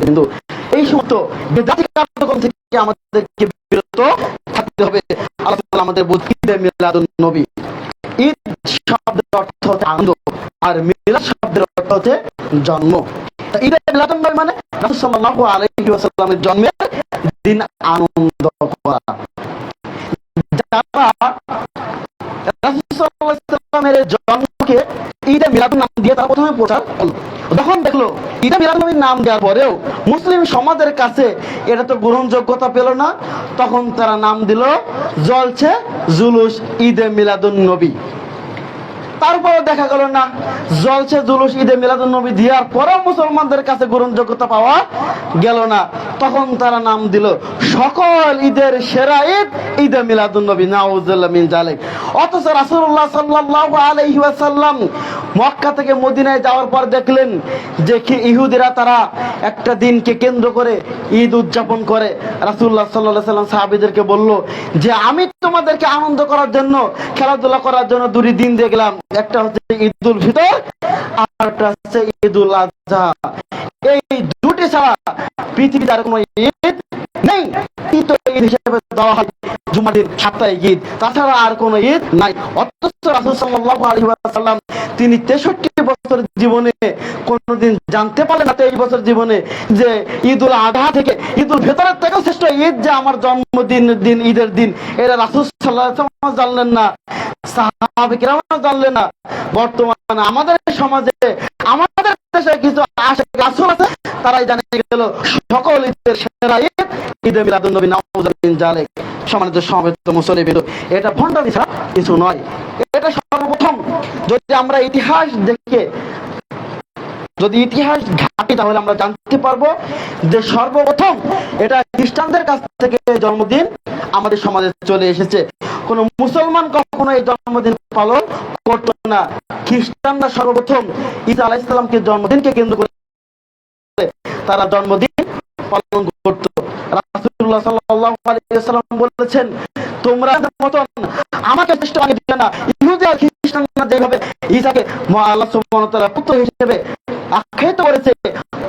কিন্তু এই সমস্ত বেদাতি কার্যক্রম থেকে আমাদেরকে বিরত থাকতে হবে। আল্লাহ তাআলা আমাদের বুদ্ধিতে মিলাদুন নবী। ঈদ শব্দের অর্থ হচ্ছে আনন্দ, আর মিলাদ শব্দের অর্থ হচ্ছে জন্ম। ঈদে মিলাদুন নবী মানে রাসূল সাল্লাল্লাহু আলাইহি ওয়াসাল্লামের জন্মের দিন আনন্দ করা। যারা রাসূল সাল্লাল্লাহু আলাইহি ওয়াসাল্লামের জন্মকে ঈদে মিলাদুন নাম দিয়ে তারা প্রথমে প্রচার করলো। যখন দেখলো ঈদে মিলাদুন নবীর নাম দেওয়ার পরেও মুসলিম সমাজের কাছে এটা তো গ্রহণযোগ্যতা পেল না, তখন তারা নাম দিল জলছে জুলুস ঈদে মিলাদুন নবী। তারপরে দেখা গেল না, জলছে জুলুস ঈদে মিলাদুন নবী দেওয়ার পরেও মুসলমানদের কাছে গ্রহণযোগ্যতা পাওয়া গেল না, তখন তারা নাম দিল সকল ঈদের সেরা ঈদ ঈদে মিলাদুন নবী। নাউজুবিল্লাহ মিন যালিক। অথচ রাসূলুল্লাহ সাল্লাল্লাহু আলাইহি ওয়াসাল্লাম মক্কা থেকে মদিনায় যাওয়ার পর দেখলেন যে কি ইহুদিরা তারা একটা দিনকে কেন্দ্র করে ঈদ উদযাপন করে। রাসূলুল্লাহ সাল্লাল্লাহু আলাইহি ওয়াসাল্লাম সাহাবীদেরকে বলল যে আমি তোমাদেরকে আনন্দ করার জন্য, খেলাধুলা করার জন্য দুটি দিন দিয়ে গেলাম, একটা হচ্ছে ঈদুল ফিতর আর একটা হচ্ছে ঈদুল আযহা। এই দুটি ছাড়া পৃথিবীতে আর কোনো ঈদ নেই। ঈদ হিসেবে দেওয়া হয় জুমার দিন, সাপ্তাহিক ঈদ, তাছাড়া আর কোনো ঈদ নাই। অথচ রাসূল সাল্লাল্লাহু আলাইহি ওয়াসাল্লাম তিনি 63 বছর জীবনে কোনদিন জানতে পারলেন না, 23 বছর জীবনে, যে ঈদুল আযহা থেকে ঈদুল ফিতরের থেকে শ্রেষ্ঠ ঈদ যে আমার জন্মদিনের দিন, ঈদের দিন, এটা রাসূল সাল্লাল্লাহু আলাইহি ওয়াসাল্লাম জানলেন না, সাহাবায়ে কেরামও জানলেন না। বর্তমানে আমাদের সমাজে, আমাদের দেশে কিছু আশিক রাসূল আছে, তারাই জানিয়ে গেল সকল ঈদের সেরা ঈদ ঈদে মিলাদুন নবী। নাউজুবিল্লাহ মিন যালিক। সম্মানিত সমবেত মুসলিম, এটা ভণ্ডামি ছাড়া কিছু নয়। এটা সর্বপ্রথম যদি আমরা ইতিহাস দেখে, যদি ইতিহাস ঘাঁটি, তাহলে আমরা জানতে পারবো যে সর্বপ্রথম এটা খ্রিস্টানদের কাছ থেকে জন্মদিন আমাদের সমাজে চলে এসেছে। কোন মুসলমান কখনো এই জন্মদিন পালন করতো না। খ্রিস্টানরা সর্বপ্রথম ঈসা আলাইহিস সালামকে জন্মদিনকে কেন্দ্র করে তারা জন্মদিন পালন করত। রাসূলুল্লাহ সাল্লাল্লাহু আলাইহি ওয়াসাল্লাম বলেছেন, তোমরা মতন আমাকে শ্রেষ্ঠ আগে দিবে না। ইহুদি আর খ্রিস্টানরা যেভাবে ঈসাকে আল্লাহ সুবহানাহু ওয়া তাআলা পুত্র হিসেবে আখ্যায়িত করেছে,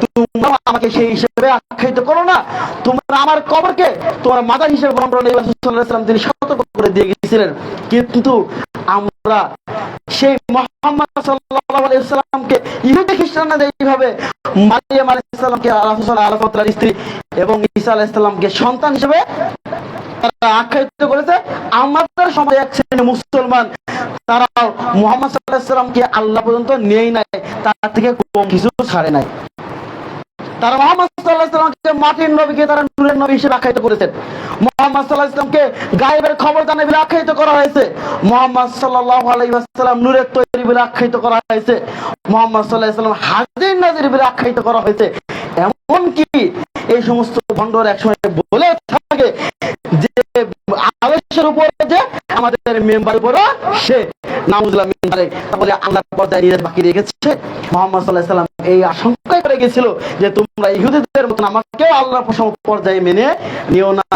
তোমরা আমাকে সেই হিসেবে আখ্যায়িত করো না। তোমরা আমার কবরকে তোমার মাজার হিসেবে গ্রহণ করো। রাসূল সাল্লাল্লাহু আলাইহি ওয়াসাল্লাম তিনি সতর্ক করে দিয়ে গিয়েছিলেন। কিন্তু আমরা সেই মুহাম্মদ সাল্লাল্লাহু আলাইহি ওয়াসাল্লামকে ইহুদি খ্রিস্টানরা এইভাবে মারিয়াম আলাইহিস সালামকে রাসূল সাল্লাল্লাহু আলাইহি ওয়াসাল্লামের স্ত্রী এবং ঈসা আলাইহিস সালামকে সন্তান হিসেবে তারা আখ্যায়িত করেছে। আমাদের সমাজে এক শ্রেণী মুসলমান তারাও মুহাম্মদ সাল্লাল্লাহু আলাইহি ওয়াসাল্লামকে আল্লাহ পর্যন্ত নেই নাই, তার থেকে কম কিছু ছাড়ে নাই। তারা মুহাম্মদ সাল্লাল্লাহু আলাইহি ওয়াসাল্লামকে মাটির নবীকে তারা নূরের নবী হিসেবে আখ্যায়িত করেছেন। মুহাম্মদ সাল্লাল্লাহু আলাইহি ওয়াসাল্লামকে গায়েবের খবর জানে বলে আখ্যায়িত করা হয়েছে। মুহাম্মদ সাল্লাল্লাহু আলাইহি ওয়াসাল্লাম নূরের তৈরি বলে আখ্যায়িত করা হয়েছে। মুহাম্মদ সাল্লাল্লাহু আলাইহি ওয়াসাল্লাম হাজির নাজির বলে আখ্যায়িত করা হয়েছে। এমন কি এই সমস্ত ভণ্ডরা একসময় বলে থাকে যে আলেশের উপরে যে আমাদের মেম্বার উপরে সে, নাউজুবিল্লাহ মিন যালিক। তাহলে আল্লাহর পর্দায় নিজের বাকি রেখেছে। মুহাম্মদ সাল্লাল্লাহু আলাইহি ওয়াসাল্লাম এই আশঙ্কায় করে গিয়েছিল যে তোমরা ইহুদিদের মতন আমাকেও আল্লাহর পর্যায়ে মেনে নিও না।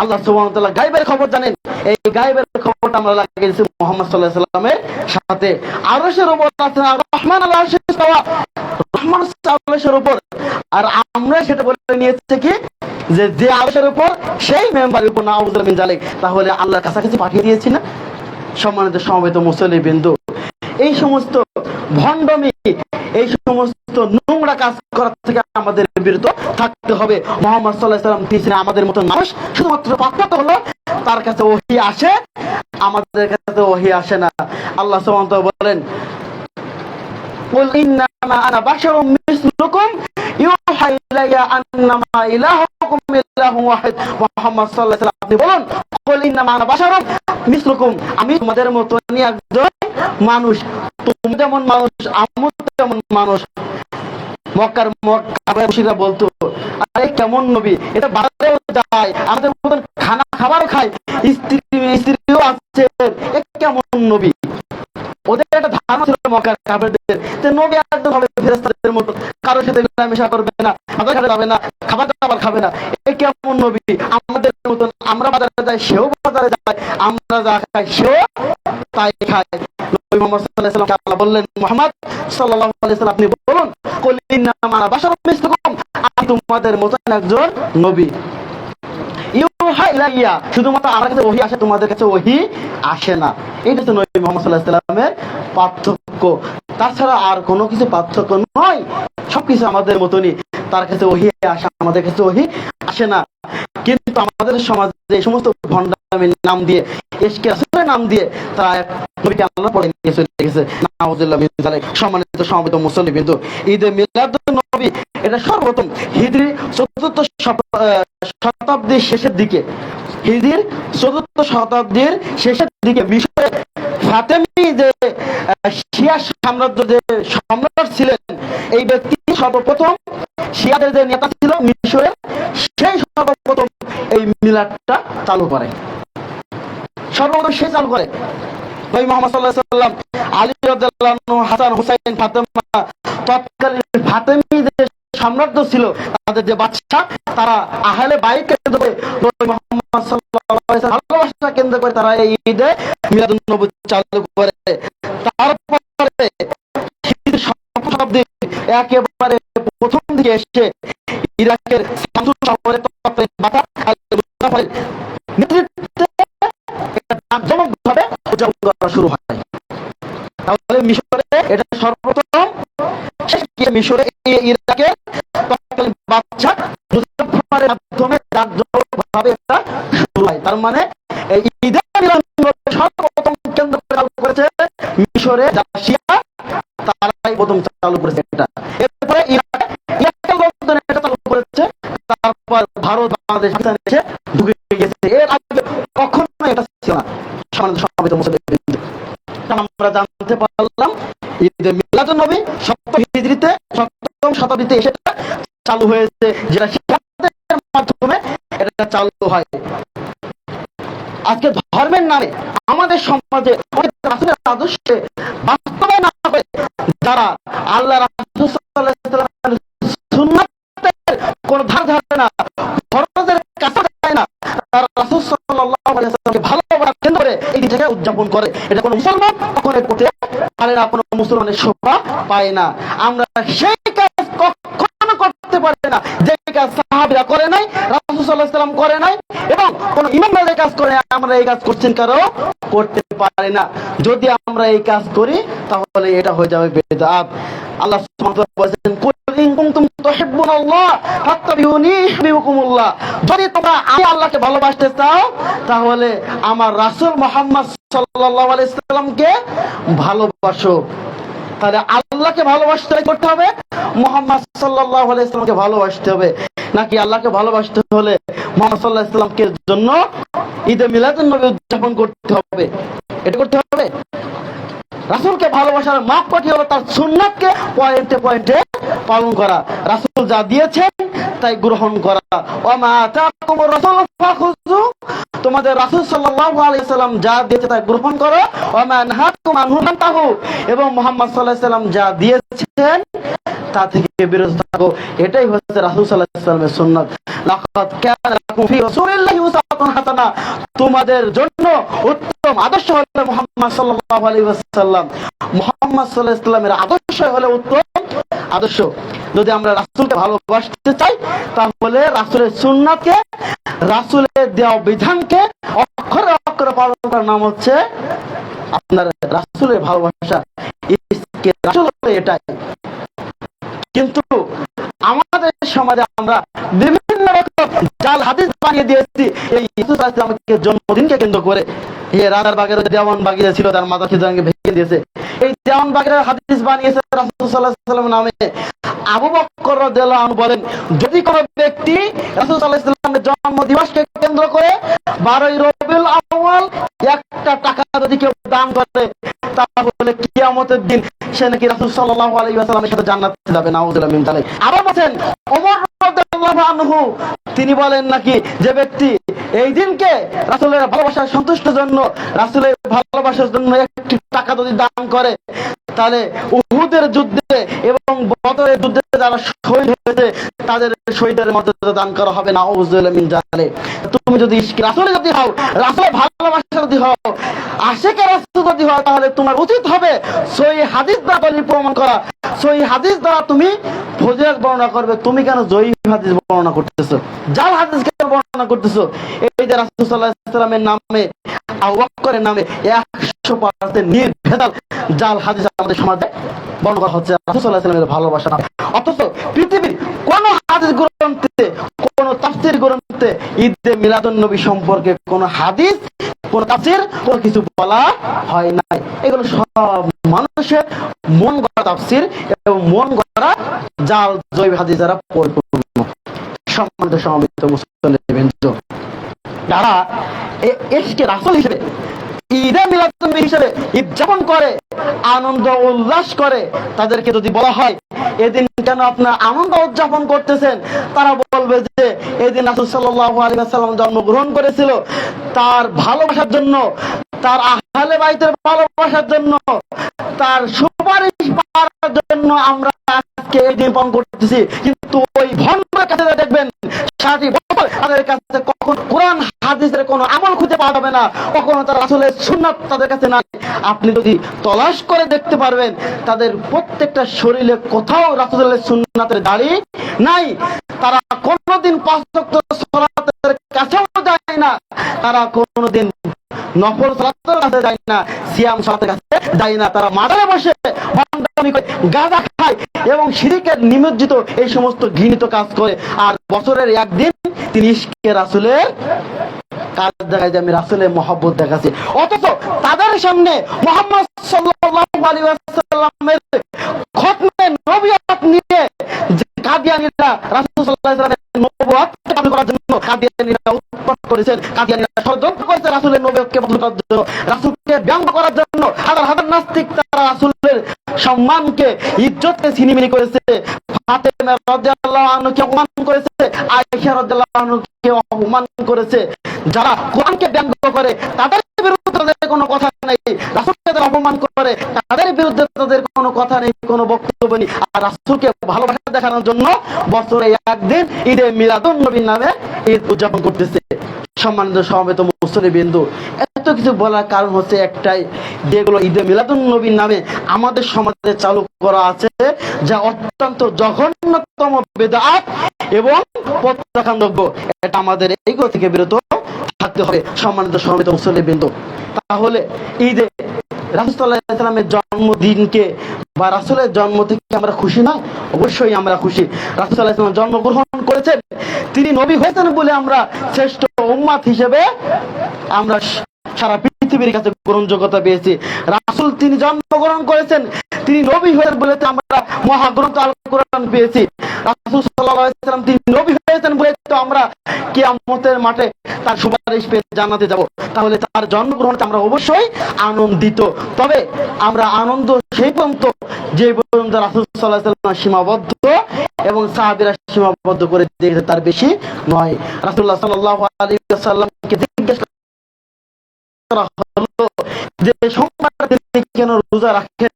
আল্লাহ সুবহানাহু ওয়া তাআলা গায়বের খবর জানেন। এই গায়বের খবরটা আমরা লাগিয়েছি মুহাম্মদ সাল্লাল্লাহু আলাইহি ওয়াসাল্লামের সাথে। আরশের উপর আছেন রহমান, আল্লাহ আরশে ইস্তাওয়া, রহমান আরশের উপর। আর আমরা সেটা বলে নিয়েছে কি যে আরশের উপর সেই মেম্বারের উপর, নাউজুবিল্লাহ মিন যালিক। তাহলে আল্লাহর কাছাকাছি পাঠিয়ে দিয়েছি না? সম্মানিত সমবেত মুসলিমবৃন্দ, এই সমস্ত ভণ্ডামি, এই সমস্ত নোংরা কাজ করার থেকে আমাদের বিরত থাকতে হবে। মুহাম্মদ সাল্লাল্লাহু আলাইহি ওয়াসাল্লাম তিনি আমাদের মতো মানুষ, শুধুমাত্র পার্থক্য হলো তার কাছে ওহী আসে, আমাদের কাছে ওহী আসে না। আল্লাহ সুবহানাহু ওয়া তাআলা বলেন, কুল ইন্নামা আনা বাশারুম মিসলুকুম ইউহা ইলাইয়া আন্নামা ইলাহুকুম ইলাহুন ওয়াহিদ। মুহাম্মদ সাল্লাল্লাহু আলাইহি ওয়াসাল্লাম আপনি বলুন, কুল ইন্নামা আনা বাশারুম মিসলুকুম, আমি তোমাদের মতই একজন মানুষ, তুমি যেমন মানুষ আমিও তেমন মানুষ। মক্কার মুশরিকরা বলতো, আরে কেমন নবী, এটা বাইরেও যায়, আমাদের মতন খাবার খায়, স্ত্রীও আছে, এ কেমন নবী? ওদের একটা ধারণা ছিল মক্কার কাফেরদের যে নবী একদম হবে ফেরেশতাদের মতো, কারোর সাথে মেলামেশা করবে না, আদর সাথে যাবে না, খাবার দাবার খাবে না। এ কেমন নবী? আমাদের মতন, আমরা বাজারে যাই সেও বাজারে যায়, আমরা যা খাই সেও তাই খায়। নবী মুহাম্মদ সাল্লাল্লাহু আলাইহি ওয়াসাল্লাম আল্লাহ বললেন, মুহাম্মদ সাল্লাল্লাহু আলাইহি ওয়াসাল্লাম আপনি বলুন, কুল ইন্নামা আনা বাশারুম মিসলুকুম, আমি তোমাদের মতন একজন নবী। ইউহা ইলাইয়া, শুধুমাত্র আমার কাছে ওহী আসে, তোমাদের কাছে ওহী আসে না। এটা তো নবী মুহাম্মদ সাল্লাল্লাহু আলাইহি ওয়াসাল্লামের পার্থক্য, তাছাড়া আর কোনো কিছু পার্থক্য নয়। সবকিছু আমাদের মতনই, তার কাছে ওহী আসে, আমাদের কাছে ওহী আসে না। কিন্তু আমাদের সমাজে এই সমস্ত ভণ্ডামির নাম দিয়ে, ইশকে রাসূলের নাম দিয়ে তারা নবীকে আল্লাহ পড়ে নিয়ে চলে গেছে। নাউযুবিল্লাহ মিন যালিক। সম্মানিত সমবেত মুসল্লিবৃন্দ, ঈদে মিলাদুন নবী এটা সর্বপ্রথম হিজরি ৪র্থ শতাব্দীর শেষের দিকে, হিজরির ৪র্থ শতাব্দীর শেষের দিকে মিশরে ফাতেমি যে শিয়া সাম্রাজ্য যে সম্রাট ছিলেন, এই ব্যক্তি সর্বপ্রথম শিয়াদের যে নেতা ছিল মিশরের, সেই সর্বপ্রথম এই মিলাদটা চালু করে, সর্বপ্রথম সে চালু করে। নবী মুহাম্মদ সাল্লাল্লাহু আলাইহি ওয়াসাল্লাম, আলী রাদিয়াল্লাহু আনহু, হাসান, হুসাইন, ফাতেমা, তৎকালীন ফাতেমি যে সাম্রাজ্য ছিল, তাদের যে বাদশা, তারা আহলে বাইতকে কেন্দ্র করে, নবী মুহাম্মদ সাল্লাল্লাহু আলাইহি ওয়াসাল্লাম ভালোবাসা কেন্দ্র করে তারা এই ঈদে মিলাদুন নবী চালু করে। তারপরে শতাব্দীর একেবারে প্রথম দিকে এসে ইরাকের শামসুল শহরে জাঁকজমকভাবে উদযাপন করা শুরু হয়। তাহলে মিশরে এটা সর্বপ্রথম, মিশরে ইরাকের তৎকালীন বাদশা মুজাফফরের মাধ্যমে জাঁকজমকভাবে এটা শুরু হয়। তার মানে এই ঈদে মিলাদ সর্বপ্রথম কেন্দ্র চালু করেছে মিশরে যারা শিয়া, তারাই প্রথম চালু করেছে এটা। এরপরে ইরাকের লোকজন এটা চালু করেছে, তারপর ভারত, বাংলাদেশ, পাকিস্তান এসে ঢুকে গেছে। এর আগে কখনো এটা ছিল না। সম্মানিত মুসলিম, আমরা জানতে পারলাম ঈদে মিলাদুন নবী সপ্তম হিজরিতে, ৭ম শতাব্দীতে এসে চালু হয়েছে, যেটা শিয়াদের মাধ্যমে এটা চালু হয়। আজকে ধর্মের নামে আমাদের সমাজে রাসূলের আদর্শে বাস্তবায়ন না করে যারা আল্লাহ রাসূল সাল্লাল্লাহু আলাইহি ওয়াসাল্লামের সুন্নাতের কোন ধার ধারে না, ফরজের কাছে যায় না, তারা রাসূল সাল্লাল্লাহু আলাইহি ওয়াসাল্লামকে ভালোবাসা কেন্দ্র করে এই দিনটাকে উদযাপন করে। এটা কোনো মুসলমান কখনো করতে পারে না, কোনো মুসলমানের শোভা পায় না। আমরা সেই কাজ কখনো করতে পারি না যে কাজ সাহাবীরা করে নাই, রাসূল সাল্লাল্লাহু আলাইহি ওয়াসাল্লাম করে নাই, এবং কোন ইমামরা কাজ করে আমরা এই কাজ করছেন কারো করতে পারি না। যদি আমরা এই কাজ করি তাহলে এটা হয়ে যাবে বিদআত। আল্লাহ সুবহানাহু ওয়া তাআলা বলেন, কুল ইন কুনতুম তুহিব্বুনাল্লাহ ফাত্তাবিউনি ইউহিব্বুকুমুল্লাহ। যদি তোমরা আমি আল্লাহকে ভালোবাসতে চাও তাহলে আমার রাসূল মুহাম্মদ সাল্লাল্লাহু আলাইহি ওয়াসাল্লামকে ভালোবাসো। তাহলে আল্লাহকে ভালোবাসতে করতে হবে, মুহাম্মদ সাল্লাল্লাহু আলাইহি ওয়াসাল্লামকে ভালোবাসতে হবে, নাকি আল্লাহকে ভালোবাসতে হলে মুহাম্মদ সাল্লাল্লাহু আলাইহি ওয়াসাল্লামকে জন্য ঈদে মিলাদুন নবী উদযাপন করতে হবে? এটা করতে হবে। রাসূলকে ভালোবাসার মাপকাঠি হলো তার সুন্নাতকে পয়েন্টে পয়েন্টে পালন করা, রাসূল যা দিয়েছেন তাই গ্রহণ করা। ওয়া মা আতাকুমুর রাসূল ফাখুযু, তোমাদের রাসূল সাল্লাল্লাহু আলাইহি ওয়াসাল্লাম যা দিয়েছে তাই গ্রহণ করো। ওয়া মা নাহাকুম আনহু ফান্তাহু, এবং মুহাম্মদ সাল্লাল্লাহু আলাইহি ওয়াসাল্লাম যা দিয়েছেন তা থেকে বিরত থাকো। এটাই হচ্ছে রাসূল সাল্লাল্লাহু আলাইহি ওয়াসাল্লামের সুন্নাত। লাকাদ কানা লাকুম ফি রাসূলিল্লাহি উসওয়াতুন হাসানা, তোমাদের জন্য উত্তম আদর্শ হলো মুহাম্মদ সাল্লাল্লাহু আলাইহি ওয়াসাল্লাম। মুহাম্মদ সাল্লাল্লাহু আলাইহি ওয়াসাল্লামের আদর্শ হলো উত্তম আদর্শ। যদি আমরা রাসূলকে ভালোবাসতে চাই তাহলে রাসূলের সুন্নাতকে, রাসূলের দেওয়া বিধানকে অক্ষরে অক্ষরে পালন করার নাম হচ্ছে আপনার রাসূলের ভালোবাসা। রাসূল হলো এটাই। কিন্তু আমাদের সমাজে আমরা বিভিন্ন রকম জাল হাদিস বানিয়ে দিয়েছি এই রাসূল সাল্লাল্লাহু আলাইহি ওয়াসাল্লামের জন্মদিনকে কেন্দ্র করে। এই রাজারবাগের দেওয়ানবাগিরা ছিল, তার মাথা খিজাঙ্গে ভেঙে দিয়েছে। এই দেওয়ানবাগের হাদিস বানিয়েছে রাসূল সাল্লাল্লাহু আলাইহি ওয়াসাল্লামের নামে। আবু বকর রাদিয়াল্লাহু আনহু বলেন, যদি কোনো ব্যক্তি রাসূল সাল্লাল্লাহু আলাইহি ওয়াসাল্লামের জন্মদিবসকে কেন্দ্র করে 12ই রবিউল আউয়াল একটা টাকা যদি কেউ দান করে তাহলে কিয়ামতের দিন সে নাকি রাসূল সাল্লাল্লাহু আলাইহি ওয়াসাল্লামের সাথে জান্নাতে যাবে। নাউযুবিল্লাহ মিন যালিক। আবার বলেন ওমর রাদিয়াল্লাহু আনহু, তিনি বলেন নাকি যে ব্যক্তি এই দিনকে রাসূলের ভালোবাসার সন্তুষ্টির জন্য, রাসূলের ভালোবাসার জন্য একটি টাকা যদি দান করে তাহলে উহুদের যুদ্ধে এবং বদরের যুদ্ধে যারা শহীদ হয়েছে তাদের শহীদের মর্যাদা দান করা হবে। নাউযুবিল্লাহ মিন যালিক। তুমি যদি রাসূলের যদি হও, রাসূলের ভালোবাসার যদি হও, আশিকে রাসূল যদি হও, তাহলে তোমার উচিত হবে সহিহ হাদিস দ্বারা দলিল প্রমাণ করা, সহিহ হাদিস দ্বারা তুমি ফজিলত বর্ণনা করবে। তুমি কেন জয়ীফ হাদিস বর্ণনা করতেছো, জাল হাদিস কেন বর্ণনা করতেছো? এই যে রাসূল সাল্লাল্লাহু আলাইহি ওয়াসাল্লামের নামে, আবু বকরের নামে 100% নির্ভেজাল জাল হাদিস আমাদের সমাজে বর্ণনা করা হচ্ছে রাসূল সাল্লাল্লাহু আলাইহি ওয়াসাল্লামের ভালোবাসা না। অথচ পৃথিবীর কোন হাদিস গ্রন্থে, কোন তাফসীর গ্রন্থে ঈদে মিলাদুন নবী সম্পর্কে কোন হাদিস, কোন তাফসীর, কোন কিছু বলা হয় নাই। এগুলো সব মানুষের মন গড়া তাফসীর এবং মন গড়া জাল জয়ীফ হাদিস দ্বারা পরিপূর্ণ। সম্মানিত সমবেত মুসলিমবৃন্দ, যারা ইশকে রাসূল হিসেবে, ঈদে মিলাদুন নবী হিসেবে উদযাপন করে, আনন্দ উল্লাস করে, তাদেরকে যদি বলা হয় এদিন কেন আপনারা আনন্দ উদযাপন করতেছেন, তারা বলবে যে এদিন রাসূল সাল্লাল্লাহু আলাইহি ওয়াসাল্লাম জন্মগ্রহণ করেছিল, তার ভালোবাসার জন্য, তার আহলে বাইতের ভালোবাসার জন্য, তার সুপারিশ পাওয়ার জন্য আমরা আজকে এই দিন পালন করতেছি। কিন্তু ওই ভণ্ডের কাছে দেখবেন 60 বছর তাদের কাছে কখন কোরআন হাদিসের কোনো আমল খুঁজে পাওয়া যাবে না, কখনো তার রাসূলের সুন্নাত তাদের কাছে নাই। আপনি যদি তলাশ করে দেখতে পারবেন, তাদের প্রত্যেকটা শরীরে কোথাও রাসূলের সুন্নাতের দাড়ি নাই। তারা কোনোদিন 5 ওয়াক্ত সালাতের কাছেও যায় না, তারা কোনোদিন নফল সালাতের কাছে যায় না, সিয়াম সালাতের কাছে যায় না। তারা মাজারে বসে ভণ্ডামি করে, গাঁজা খায় এবং শিরকে নিমজ্জিত এই সমস্ত ঘৃণিত কাজ করে। আর বছরের একদিন তিনি ইশকে রাসূলের কাজ দেখায় যে আমি রাসূলের মহব্বত দেখাচ্ছি। অথচ তাদের সামনে মুহাম্মদ সাল্লাল্লাহু আলাইহি ওয়াসাল্লামের খতমে নবুয়ত নিয়ে কাদিয়ানীরা রাসূল সাল্লাল্লাহু আলাইহি ওয়াসাল্লামের নবুয়তকে পালন করার জন্য কাদিয়ানীরা উৎপাত করেছেন, কাদিয়ানীরা ষড়যন্ত্র করেছে রাসূলের নবুয়তকে পালন করার জন্য, রাসূলকে ব্যঙ্গ করার জন্য। হাজার হাজার নাস্তিক তারা রাসূলের সম্মানকে, ইজ্জতকে ছিনিমিনি করেছে। ফাতেমা রাদিয়াল্লাহু আনহাকে অপমান করেছে, আয়েশা রাদিয়াল্লাহু আনহাকে অপমান করেছে। যারা কোরআনকে ব্যঙ্গ করে তাদের বিরুদ্ধে তাদের কোনো কথা নেই, রাসূলকে যারা অপমান করে তাদের বিরুদ্ধে তাদের কোনো কথা নেই, কোনো বক্তব্য নেই। আর রাসূলকে ভালোবাসা দেখানোর জন্য বছরে একদিন ঈদে মিলাদুন নবী নামে ঈদ উদযাপন করতেছে। সম্মানিত সমবেত মুসলিমবৃন্দ, এত কিছু বলার কারণ হচ্ছে একটাই, যেগুলো ঈদে মিলাদুন নবীর নামে আমাদের সমাজে চালু করা আছে, যা অত্যন্ত জঘন্যতম বিদআত এবং প্রত্যাখ্যানযোগ্য। এটা আমাদের এইগুলো থেকে বিরত থাকতে হবে। সম্মানিত সমবেত মুসলিমবৃন্দ, তাহলে ঈদে রাসূল সাল্লাল্লাহু আলাইহি ওয়াসাল্লামের জন্মদিনকে বা রাসূলের জন্ম থেকে আমরা খুশি নয়? অবশ্যই আমরা খুশি। রাসূল সাল্লাল্লাহু আলাইহি ওয়াসাল্লাম জন্মগ্রহণ করেছেন, তিনি নবী হয়েছেন বলে আমরা শ্রেষ্ঠ উম্মত হিসেবে আমরা সারা পৃথিবীর কাছে গ্রহণযোগ্যতা পেয়েছি। রাসূল তিনি জন্মগ্রহণ করেছেন, তিনি নবী হয়েছেন বলে আমরা মহাগ্রন্থ আল কোরআন পেয়েছি। রাসূল সাল্লাল্লাহু আলাইহি ওয়াসাল্লাম তিনি নবী হয়েছেন বলে তো আমরা কিয়ামতের মাঠে তার সুপারিশ পেয়ে জান্নাতে যাব। তাহলে তার জন্মগ্রহণে আমরা অবশ্যই আনন্দিত। তবে আমরা আনন্দ সেই পর্যন্ত যে পর্যন্ত রাসূল সাল্লাল্লাহু আলাইহি ওয়াসাল্লাম সীমাবদ্ধ এবং সাহাবীরা সীমাবদ্ধ করে দিয়েছে, তার বেশি নয়। রাসূলুল্লাহ সাল্লাল্লাহু আলাইহি ওয়াসাল্লামকে জিজ্ঞেস করা হলো যে সোমবার দিন কেন রোজা রাখেন?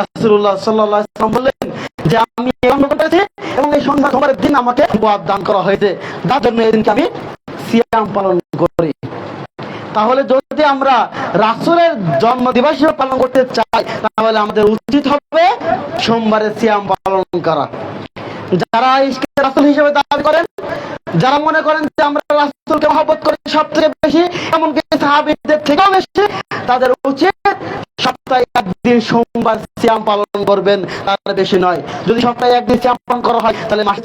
রাসূলুল্লাহ সাল্লাল্লাহু আলাইহি ওয়াসাল্লাম বললেন যে আমি জন্মগ্রহণ করেছি এবং এই সোমবারের দিন আমাকে উপহার দান করা হয়েছে, যার জন্য এই দিনকে আমি সিয়াম পালন করি। তাহলে যদি আমরা রাসূলের জন্মদিবস পালন করতে চাই, তাহলে আমাদের উচিত হবে সোমবারে সিয়াম পালন করা। যারা ইশকে রাসূল হিসেবে দাবি করেন, যারা মনে করেন যে আমরা রাসূলকে মহব্বত করি সবথেকে বেশি, এমনকি সাহাবীদের থেকেও বেশি, তাদের উচিত সপ্তাহে একদিন সোমবার সিয়াম পালন করবেন, তার বেশি নয়। যদি সপ্তাহে একদিন সিয়াম পালন করা হয়, তাহলে মাসে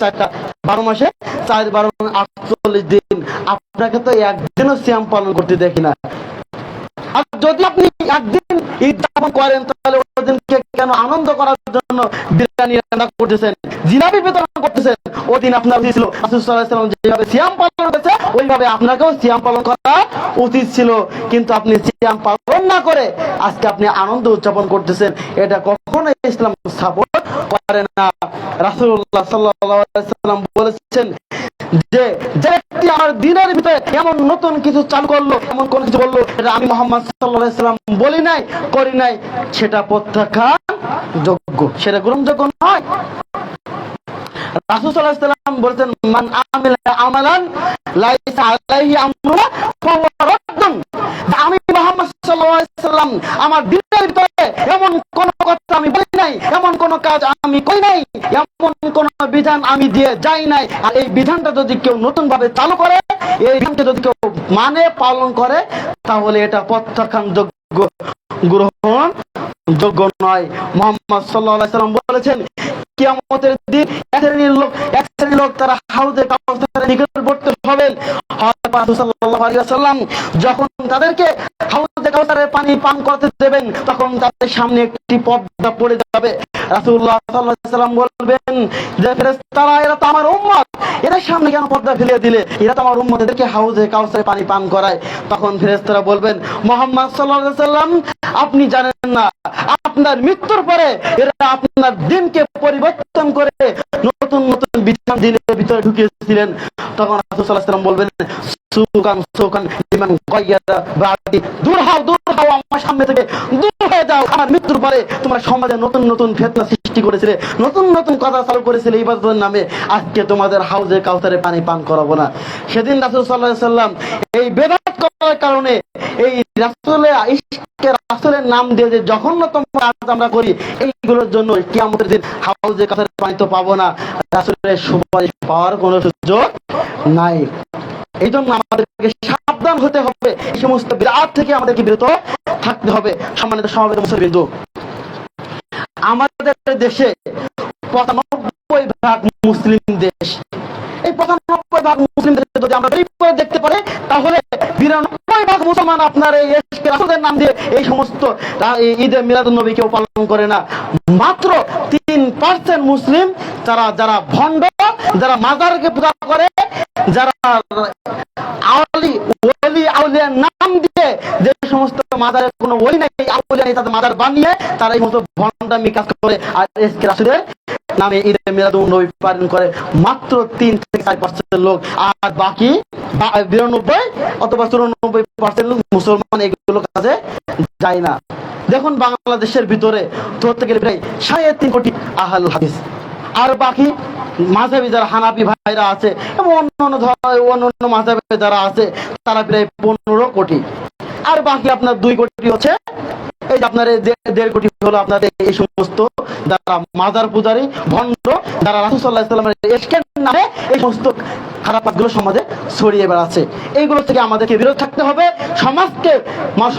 12 মাসে 4 48 দিন। আপনাকে তো একদিনও সিয়াম পালন করতে দেখি না। আর যদি আপনি একদিন ঈদ উদযাপন করেন, তাহলে ওই দিনকে কেন আনন্দ করার জন্য বিরিয়ানি রান্না করতেছেন, জিলাপি বিতরণ করতেছেন? ওই দিন আপনার উচিত ছিল রাসূল সাল্লাল্লাহু আলাইহি ওয়াসাল্লাম যেভাবে সিয়াম পালন করেছে ওইভাবে আপনাকেও সিয়াম পালন করা উচিত ছিল। কিন্তু আপনি সিয়াম পালন না করে আজকে আপনি আনন্দ উদযাপন করতেছেন, এটা কখনোই ইসলাম সাপোর্ট করে না। রাসূলুল্লাহ সাল্লাল্লাহু আলাইহি ওয়াসাল্লাম বলেছেন যে যে ব্যক্তি আমার দ্বীনের ভিতরে এমন নতুন কিছু চালু করলো, এমন কোন কিছু বললো এটা আমি মুহাম্মদ সাল্লাল্লাহু আলাইহি ওয়াসাল্লাম বলি নাই, করি নাই, সেটা প্রত্যাখ্যানযোগ্য, সেটা গ্রহণযোগ্য নয়। রাসূল সাল্লাল্লাহু আলাইহি ওয়াসাল্লাম বলেছেন মান আমিলা আমালান লাইসা আলাইহি আমরুনা ফাহুয়া রাদ্দুন। আমি আমার দিনের ভিতরে এমন কোন কথা আমি বলি নাই, এমন কোন কাজ আমি করি নাই, এমন কোন বিধান আমি দিয়ে যাই নাই। আর এই বিধানটা যদি কেউ নতুন ভাবে চালু করে, এই বিধানকে যদি কেউ মানে পালন করে, তাহলে এটা প্রত্যাখ্যান যোগ্য, গ্রহণ যোগ্য নয়। মুহাম্মদ সাল্লাল্লাহু আলাইহি সাল্লাম বলেছেন, কিয়ামতের দিন এক শ্রেণীর লোক তারা হাউজে কাউসারের নিকটবর্তী হবেন। সাল্লাল্লাহু আলাইহি ওয়াসাল্লাম যখন তাদেরকে হাউজে কাউসারের পানি পান করতে দেবেন, তখন তাদের সামনে একটি পর্দা পড়ে যাবে। রাসূলুল্লাহ সাল্লাল্লাহু আলাইহি ওয়াসাল্লাম বলবেন যে ফেরেশতারা, এরা তো আমার উম্মত, এদের সামনে কেন পর্দা ফেলে দিলে? এরা তো আমার উম্মত, এদেরকে হাউজে কাউসারের পানি পান করায়। তখন ফেরেশতারা বলবেন, মুহাম্মদ সাল্লাল্লাহু আলাইহি ওয়াসাল্লাম, আপনি জানেন না, আপনার মৃত্যুর পরে এরা আপনার দিনকে পরিবর্তন করে নতুন নতুন বিধান দিনের ভিতরে ঢুকিয়েছিলেন। তখন রাসূল সাল্লাল্লাহু আলাইহি ওয়াসাল্লাম বলবেন, সুকান লিমান গায়্যারা বাদি, দূর হও আমার সামনে থেকে, দূর হয়ে যাও। আমার মৃত্যুর পরে তোমরা সমাজে নতুন নতুন ফিতনা সৃষ্টি করেছিলে, নতুন নতুন কথা চালু করেছিলে ইবাদতের নামে, আজকে তোমাদের হাউজে কাউসারে পানি পান করাবো না। সেদিন রাসূল সাল্লাল্লাহু আলাইহি ওয়াসাল্লাম এই বেদাত করার কারণে, এই রাসূলের নাম দিয়ে যে জঘন্যতম কাজ আমরা করি, এইগুলোর জন্য কিয়ামতের দিন হাউজে কাউসারের পানি তো পাবো না, রাসূলের সুপারিশ পাওয়ার কোনো সুযোগ নাই। এই জন্য আমাদেরকে সাবধান হতে হবে, এই সমস্ত বিদআত থেকে আমাদেরকে বিরত থাকতে হবে। সম্মানিত সমাবেত মুসলিমবৃন্দ, আমাদের দেশে 95% মুসলিম দেশ। এই 95% মুসলিম দেশে যদি আমরা দেখতে পারি, তাহলে 92% মুসলমান আপনার এই ইশকে রাসূলের নাম দিয়ে এই সমস্ত ঈদে মিলাদুন নবী কেউ পালন করে না। মাত্র 3% মুসলিম যারা ভণ্ড, যারা মাজারকে পূজা করে, যারা আউলিয়ার নাম দিয়ে যে সমস্ত মাজারের কোনো ওলি নাই, আউলিয়া নেই, তাদের মাজার বানিয়ে তারা এই সমস্ত ভণ্ডামি কাজ করে আর ইশকে রাসূলের নামে ঈদে মিলাদুন নবী পালন করে। মাত্র 3 থেকে 4% লোক, আর বাকি 92 অথবা 94% মুসলমান এগুলো কাজে যায় না। দেখুন, বাংলাদেশের ভিতরে ধরতে গেলে প্রায় 3.5 কোটি আহলুল হাদিস, আর বাকি মাযহাবী যারা হানাফি ভাইরা আছে এবং অন্যান্য মাযহাবে যারা আছে, তারা প্রায় 15 কোটি। আর বাকি আপনার 2 কোটি হচ্ছে এই আপনার 1.5 কোটি হলো আপনাদের এই সমস্ত যারা মাজার পূজারী ভণ্ড, যারা রাসূল সাল্লাল্লাহু আলাইহি ওয়াসাল্লামের ইশকের নামে এই সমস্ত খারাপ কাজগুলো সমাজে ছড়িয়ে বেড়াচ্ছে। এইগুলো থেকে আমাদেরকে বিরত থাকতে হবে।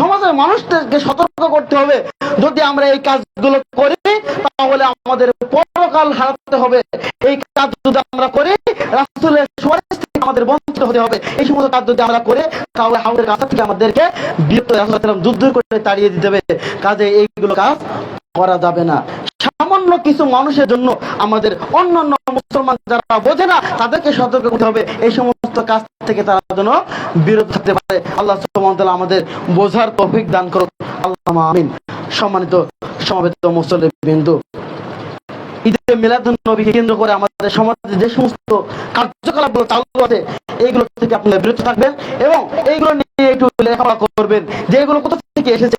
সমাজের মানুষদেরকে সতর্ক করতে হবে, যদি আমরা এই কাজগুলো করি তাহলে আমাদের পরকাল হারাতে হবে। এই কাজ যদি আমরা করি, রাসূলের সুপারিশ থেকে আমাদের বঞ্চিত হতে হবে। এই সমস্ত কাজ যদি আমরা করি, তাহলে হাউজের কাছ থেকে আমাদেরকে বিরত, রাসূল সাল্লাল্লাহু আলাইহি ওয়াসাল্লাম যুদ্ধ করে তাড়িয়ে দিতে হবে। কাজে এইগুলো কাজ করা যাবে না। সামান্য কিছু মানুষের জন্য আমাদের অন্যান্য মুসলমান যারা বোঝে না, তাদেরকে সতর্ক করতে হবে এই সমস্ত কাজ থেকে তারা যেন বিরত থাকতে পারে। আল্লাহ সুবহানাহু ওয়া তাআলা আমাদের বোঝার তৌফিক দান করুন, আল্লাহুম্মা আমিন। সম্মানিত সমবেত মুসলিমবৃন্দ, ঈদে মিলাদুন নবীকে কেন্দ্র করে আমাদের সমাজে যে সমস্ত কার্যকলাপগুলো চালু আছে, এইগুলো থেকে আপনারা বিরত থাকবেন এবং এইগুলো নিয়ে একটু লেখাপড়া করবেন যে এগুলো কোথা থেকে এসেছে,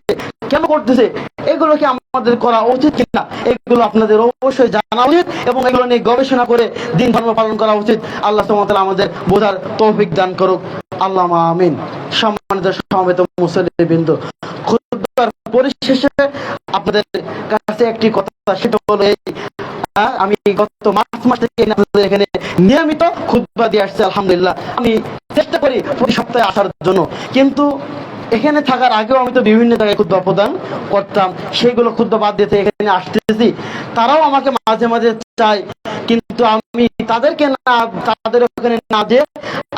কেন করতেছে, এগুলো কি আমাদের করা উচিত কিনা, এগুলো আপনাদের অবশ্যই জানা উচিত এবং এগুলো নিয়ে গবেষণা করে দিন ধর্ম পালন করা উচিত। আল্লাহ সুবহানাহু ওয়া তাআলা আমাদের বোঝার তৌফিক দান করুক, আল্লাহুম্মা আমিন। সম্মানিত সমবেত মুসলিমবৃন্দ, খুতবার পরিশেষে আপনাদের কাছে একটি কথা, সেটা হলো এই, আমি গত মার্চ মাস থেকে আপনাদের এখানে নিয়মিত খুতবা দিয়ে আসছি। আলহামদুলিল্লাহ, আমি চেষ্টা করি প্রতি সপ্তাহে আসার জন্য, কিন্তু এখানে থাকার আগেও আমি তো বিভিন্ন জায়গায় খুতবা প্রদান করতাম, সেইগুলো খুতবা বাদ দিতে এখানে আসতেছি। তারাও আমাকে মাঝে মাঝে চায়, কিন্তু আমি তাদেরকে না, তাদের ওখানে না যে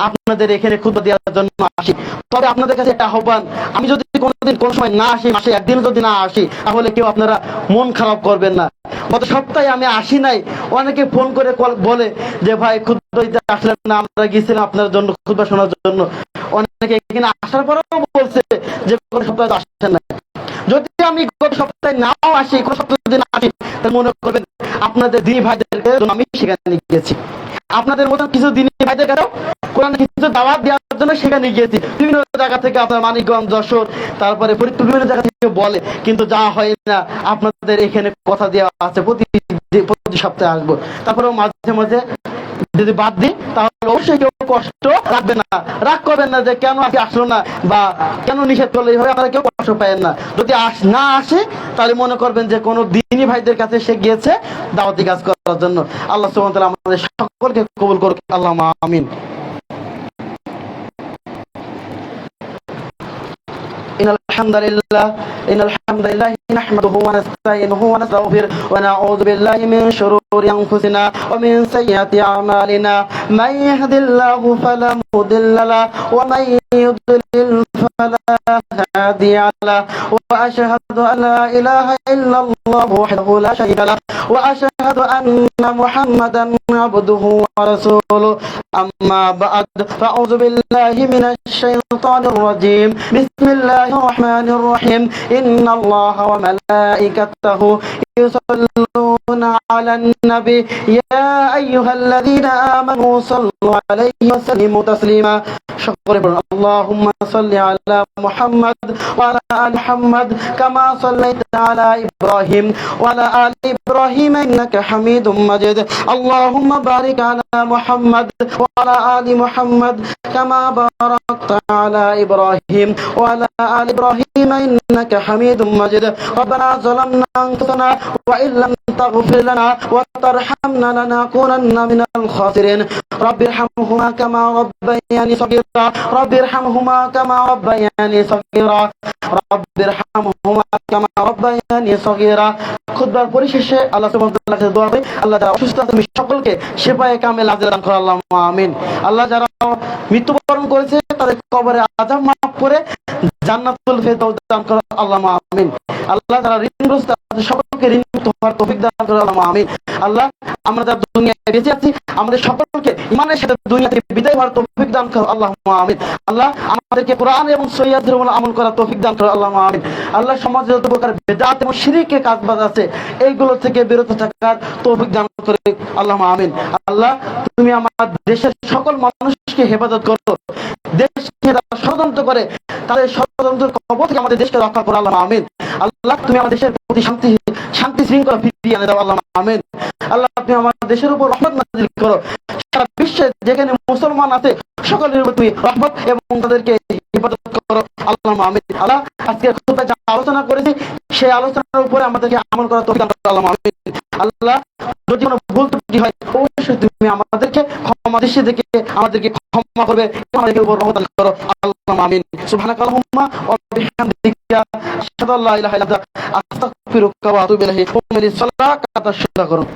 আপনাদের এখানে খুতবা দেওয়ার জন্য আসি। তবে আপনাদের কাছে একটা আহ্বান, আমি যদি কোনোদিন কোনো সময় না আসি, মাসে একদিন যদি না আসি, তাহলে কেউ আপনারা মন খারাপ করবেন না। গত সপ্তাহে আমি আসি নাই, অনেকে ফোন করে বলে যে ভাই খুতবা দিতে আসলেন না, আমরা গিয়েছিলাম আপনার জন্য খুতবা শোনার জন্য। অনেকে এখানে আসার পরেও বলছে যে গত সপ্তাহে আসছেন না। যদি আমি গত সপ্তাহে নাও আসি, কোনো সপ্তাহে যদি না আসি, তাহলে মনে করবেন আপনাদের দিনী ভাইদেরকে আমি সেখানে গিয়েছি। আপনাদের মতন কিছু দিনী ভাইদের কাছেও কোরআন কিছু দাওয়াত দেওয়ার জন্য সেখানে গিয়েছি। বিভিন্ন জায়গা থেকে আপনার মানিকগঞ্জ, যশোর, তারপরে ফরিদপুর, বিভিন্ন জায়গা থেকে বলে, কিন্তু যা হয় না। আপনাদের এখানে কথা দেওয়া আছে প্রতি সপ্তাহে আসবো, তারপরেও মাঝে মাঝে যদি বাদ দিই, তাহলে অবশ্যই কেউ কষ্ট রাখবে না, রাগ করবেন না যে কেন আজকে আসলো না বা কেন নিষেধ করলো, এইভাবে আপনারা কেউ কষ্ট পায়েন না। যদি না আসে তাহলে মনে করবেন যে কোনো দিনী ভাইদের কাছে সে গিয়েছে দাওয়াতি কাজ করার জন্য। আল্লাহ সুবহানাহু ওয়া তাআলা আমাদের সকলকে কবুল করুক, আল্লাহুম্মা আমিন। إن الحمد لله نحمده ونستعينه ونستغفره ونعوذ بالله من شرور أنفسنا ومن سيئات أعمالنا من يهد الله فلا مضل له ومن يضلل فلا هادي له وأشهد أن لا إله إلا الله وحده لا شريك له وأشهد أن محمدا عبده ورسوله أما بعد فأعوذ بالله من الشيطان الرجيم بسم الله الرحمن الرحيم إن الله وملائكته يصلون على النبي يا أيها الذين آمنوا صلوا عليه وسلموا تسليما اللهم صل على محمد وعلى آل محمد كما صليت على إبراهيم وعلى آل إبراهيم إنك حميد مجيد اللهم بارك على محمد وعلى آل محمد كما باركت على إبراهيم وعلى آل إبراهيم إنك حميد مجيد ربنا ظلمنا أنفسنا وإن لم تغفر لنا وترحمنا لنكونن من الخاسرين رب ارحمهما كما ربياني صغيرا رب ارحمهما كما ربياني صغيرا رب ارحمهما كما ربياني صغيرا। খুতবার পরিশেষে আল্লাহ সুবহানাহু ওয়া তাআলার কাছে দোয়া করি, আল্লাহ যারা অসুস্থ আছেন সকলকে শিফায়ে কামেল আজল দান করুন, আল্লাহুম্মা আমিন। আল্লাহ যারা মৃত্যুবরণ করেছে তাদের কবরে আযাব মাফ করে জান্নাতুল ফেরদাউস দান করুন, আল্লাহুম্মা আমিন। আল্লাহ যারা ঋণগ্রস্ত আছে সকলকে ঋণ মুক্ত হওয়ার তৌফিক দান করুন, আল্লাহুম্মা আমিন। আল্লাহ আমরা যারা দুনিয়ায় বেঁচে আছি আমাদের সকলকে ঈমানের সাথে দুনিয়া থেকে বিদায় হওয়ার তৌফিক দান করুন, আল্লাহুম্মা আমিন। আল্লাহ আমাদেরকে কোরআন এবং সহিহাদিসের উপর আমল করার তৌফিক দান করুন, আল্লাহুম্মা আমিন। আল্লাহ সমাজে যত প্রকার বিদআত এবং শিরকের কাজবাজ আছে এইগুলো থেকে বিরত থাকার তৌফিক দান করে, আল্লাহুম্মা আমিন। আল্লাহ তুমি আমার দেশের সকল মানুষকে হেফাজত করো, দেশকে যারা ষড়যন্ত্র করে তাদের ষড়যন্ত্রের কবল থেকে আমাদের দেশকে রক্ষা করো, আল্লাহুম্মা আমিন। আল্লাহ তুমি আমাদের দেশের প্রতি শান্তি শৃঙ্খলা ফিরিয়ে এনে দাও, আল্লাহুম্মা আমিন। আল্লাহ তুমি আমাদের দেশের উপর রহমত নাযিল করো, সারা বিশ্বে যেখানে মুসলমান আছে সকলের উপর তুমি রহমত এবং তাদেরকে হেফাজত করো, আল্লাহুম্মা আমিন। আল্লাহ আজকে খুতবায় যা আলোচনা করেছি সেই আলোচনার উপরে আমাদেরকে আমল করার তৌফিক দান করো, আল্লাহুম্মা আমিন। আল্লাহ যদি কোনো ভুল ত্রুটি হয় অবশ্যই তুমি আমাদেরকে ক্ষমা দৃষ্টি থেকে আমাদেরকে ক্ষমা করবে, আমাদের উপর রহমত দান করো, আল্লাহুম্মা আমিন। সুবহানাকাল্লাহুম্মা ওয়া বিহামদিকা আশহাদু আল্লা ইলাহা ইল্লা আনতা আস্তাগফিরুকা ওয়া আতুবু ইলাইক। কুমু লিস-সালাতি কাতা শুরু করুন।